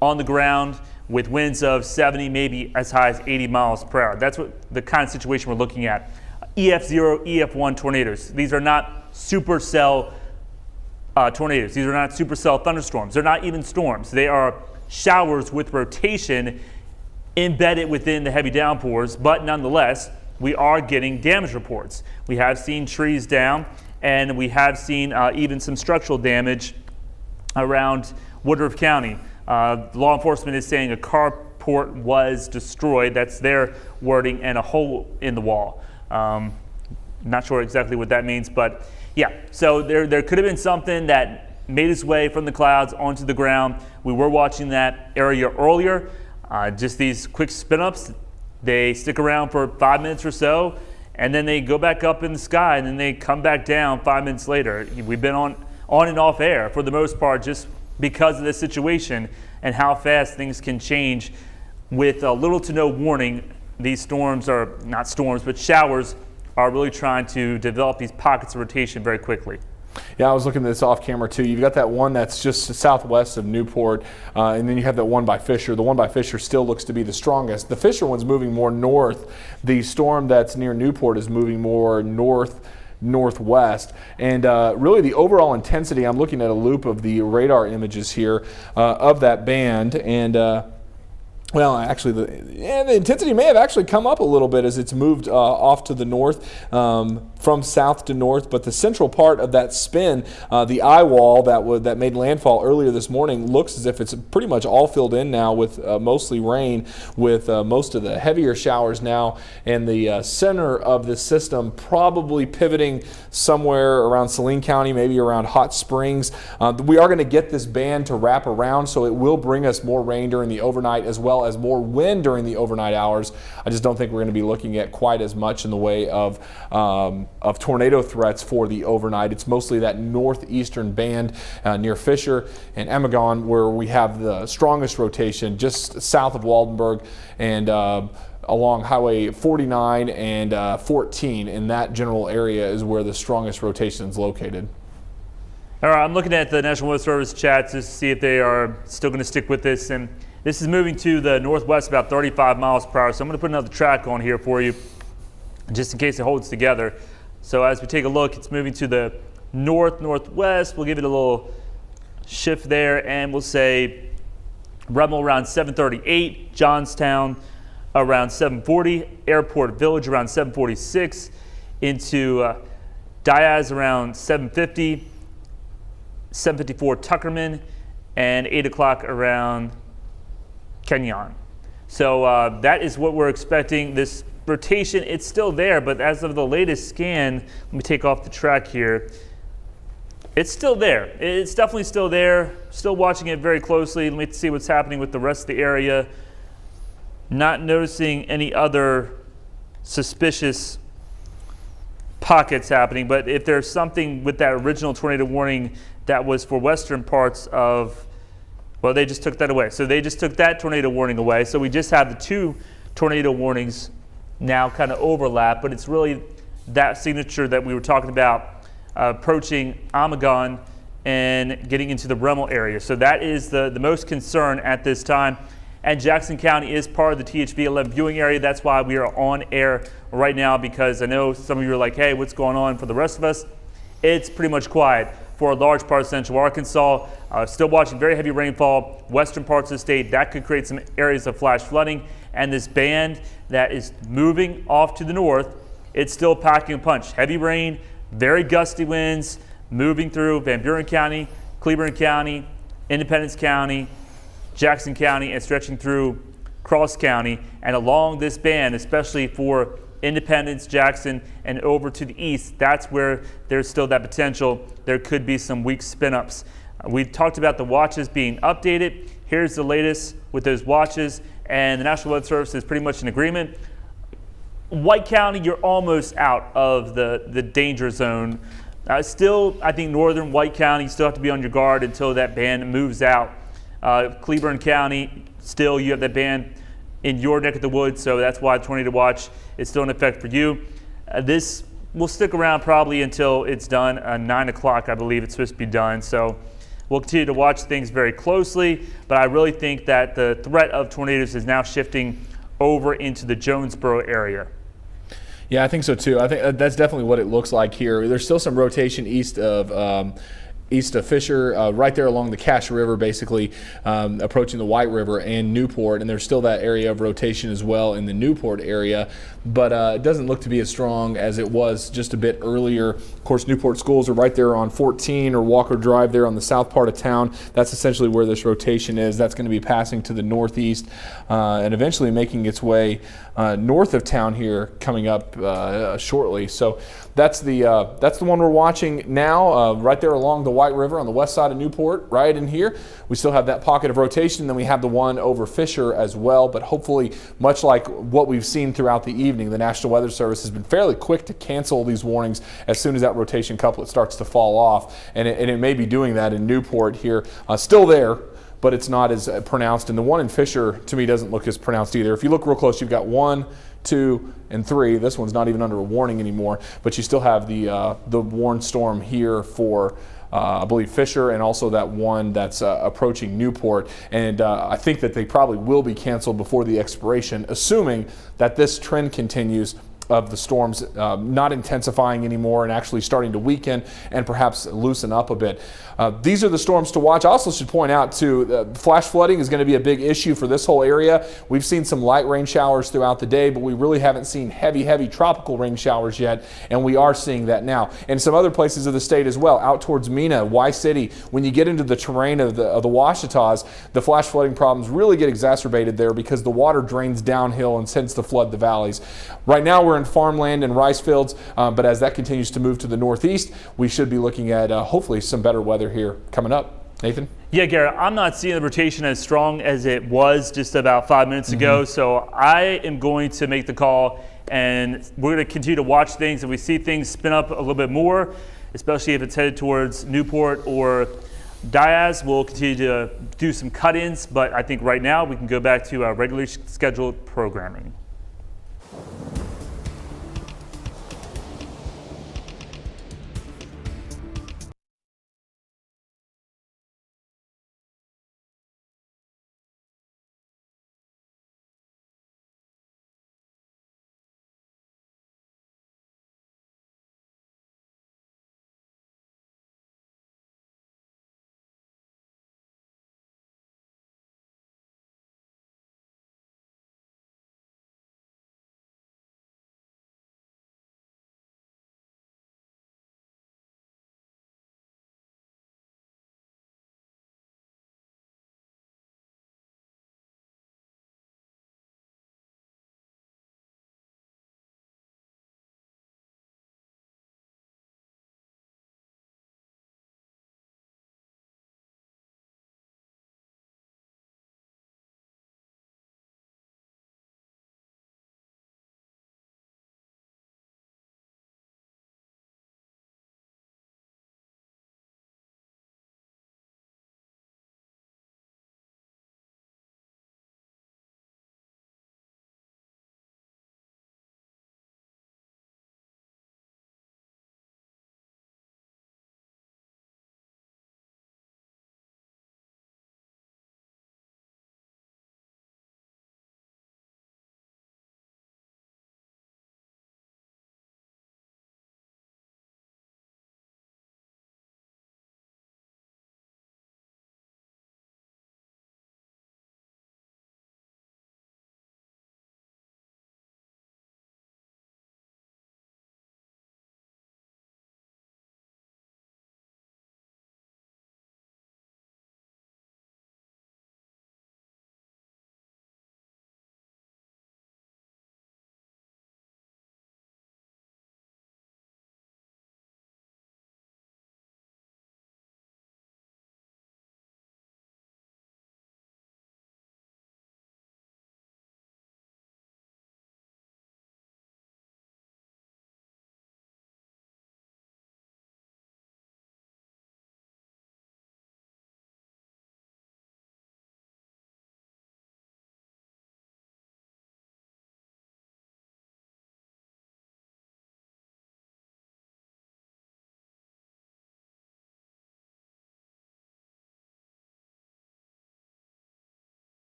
on the ground with winds of 70, maybe as high as 80 miles per hour. That's what the kind of situation we're looking at. EF0, EF1 tornadoes. These are not supercell tornadoes. These are not supercell thunderstorms. They're not even storms. They are showers with rotation embedded within the heavy downpours, but nonetheless, we are getting damage reports. We have seen trees down, and we have seen even some structural damage around Woodruff County. Law enforcement is saying a carport was destroyed. That's their wording, and a hole in the wall. Not sure exactly what that means, but yeah. So there could have been something that made its way from the clouds onto the ground. We were watching that area earlier. Just these quick spin-ups. They stick around for 5 minutes or so, and then they go back up in the sky, and then they come back down 5 minutes later. We've been on and off air for the most part just because of this situation and how fast things can change with little to no warning. These storms are not storms, but showers are really trying to develop these pockets of rotation very quickly. Yeah, I was looking at this off camera too. You've got that one that's just southwest of Newport, and then you have that one by Fisher. The one by Fisher still looks to be the strongest. The Fisher one's moving more north. The storm that's near Newport is moving more northwest, and really the overall intensity, I'm looking at a loop of the radar images here of that band, and well, actually, the intensity may have actually come up a little bit as it's moved off to the north, from south to north. But the central part of that spin, the eye wall that made landfall earlier this morning, looks as if it's pretty much all filled in now with mostly rain, with most of the heavier showers now. And the center of the system probably pivoting somewhere around Saline County, maybe around Hot Springs. We are going to get this band to wrap around, so it will bring us more rain during the overnight as well as more wind during the overnight hours. I just don't think we're going to be looking at quite as much in the way of tornado threats for the overnight. It's mostly that northeastern band near Fisher and Amagon where we have the strongest rotation, just south of Waldenburg and along Highway 49 and 14. In that general area is where the strongest rotation is located. All right, I'm looking at the National Weather Service chats just to see if they are still going to stick with this. And this is moving to the northwest about 35 miles per hour. So I'm going to put another track on here for you just in case it holds together. So as we take a look, it's moving to the northwest. We'll give it a little shift there, and we'll say Rummel around 7:38, Johnstown around 7:40, Airport Village around 7:46, into Diaz around 7:50, 7:54 Tuckerman, and 8 o'clock around Kenyon. So that is what we're expecting. This rotation, it's still there, but as of the latest scan, let me take off the track here. It's still there. It's definitely still there. Still watching it very closely. Let me see what's happening with the rest of the area. Not noticing any other suspicious pockets happening, but if there's something with that original tornado warning that was for western parts of, well, they just took that away. So they just took that tornado warning away. So we just have the two tornado warnings now kind of overlap, but it's really that signature that we were talking about approaching Amagon and getting into the Rummel area. So that is the most concern at this time. And Jackson County is part of the THV 11 viewing area. That's why we are on air right now, because I know some of you are like, hey, what's going on for the rest of us? It's pretty much quiet for a large part of central Arkansas. Still watching very heavy rainfall, western parts of the state. That could create some areas of flash flooding. And this band that is moving off to the north, it's still packing a punch. Heavy rain, very gusty winds, moving through Van Buren County, Cleburne County, Independence County, Jackson County, and stretching through Cross County. And along this band, especially for Independence, Jackson, and over to the east, that's where there's still that potential. There could be some weak spin-ups. We talked about the watches being updated. Here's the latest with those watches, and the National Weather Service is pretty much in agreement. White County, you're almost out of the danger zone. Still, I think northern White County, you still have to be on your guard until that band moves out. Cleburne County, still you have that band in your neck of the woods, so that's why tornado watch is still in effect for you. This will stick around probably until it's done. 9 o'clock, I believe it's supposed to be done. So we'll continue to watch things very closely, but I really think that the threat of tornadoes is now shifting over into the Jonesboro area. Yeah, I think so too. I think that's definitely what it looks like here. There's still some rotation east of Fisher, right there along the Cache River, basically approaching the White River and Newport, and there's still that area of rotation as well in the Newport area, but it doesn't look to be as strong as it was just a bit earlier. Of course, Newport schools are right there on 14 or Walker Drive there on the south part of town. That's essentially where this rotation is. That's going to be passing to the northeast and eventually making its way north of town here coming up shortly. So that's the one we're watching now, right there along the White River on the west side of Newport, right in here. We still have that pocket of rotation. Then we have the one over Fisher as well, but hopefully, much like what we've seen throughout the evening, the National Weather Service has been fairly quick to cancel these warnings as soon as that rotation couplet starts to fall off, and it may be doing that in Newport here. Still there, but it's not as pronounced, and the one in Fisher to me doesn't look as pronounced either. If you look real close, you've got 1, 2, and 3. This one's not even under a warning anymore, but you still have the warned storm here for I believe Fisher, and also that one that's approaching Newport. And I think that they probably will be canceled before the expiration, assuming that this trend continues of the storms not intensifying anymore and actually starting to weaken and perhaps loosen up a bit. These are the storms to watch. I also should point out too, flash flooding is going to be a big issue for this whole area. We've seen some light rain showers throughout the day, but we really haven't seen heavy tropical rain showers yet, and we are seeing that now. And some other places of the state as well, out towards Mena, Y-City, when you get into the terrain of the Ouachitas, the flash flooding problems really get exacerbated there because the water drains downhill and tends to flood the valleys. Right now we're in farmland and rice fields, but as that continues to move to the northeast, we should be looking at hopefully some better weather here coming up. Nathan? Yeah, Garrett, I'm not seeing the rotation as strong as it was just about 5 minutes ago, so I am going to make the call, and we're going to continue to watch things. If we see things spin up a little bit more, especially if it's headed towards Newport or Diaz, we'll continue to do some cut-ins, but I think right now we can go back to our regularly scheduled programming.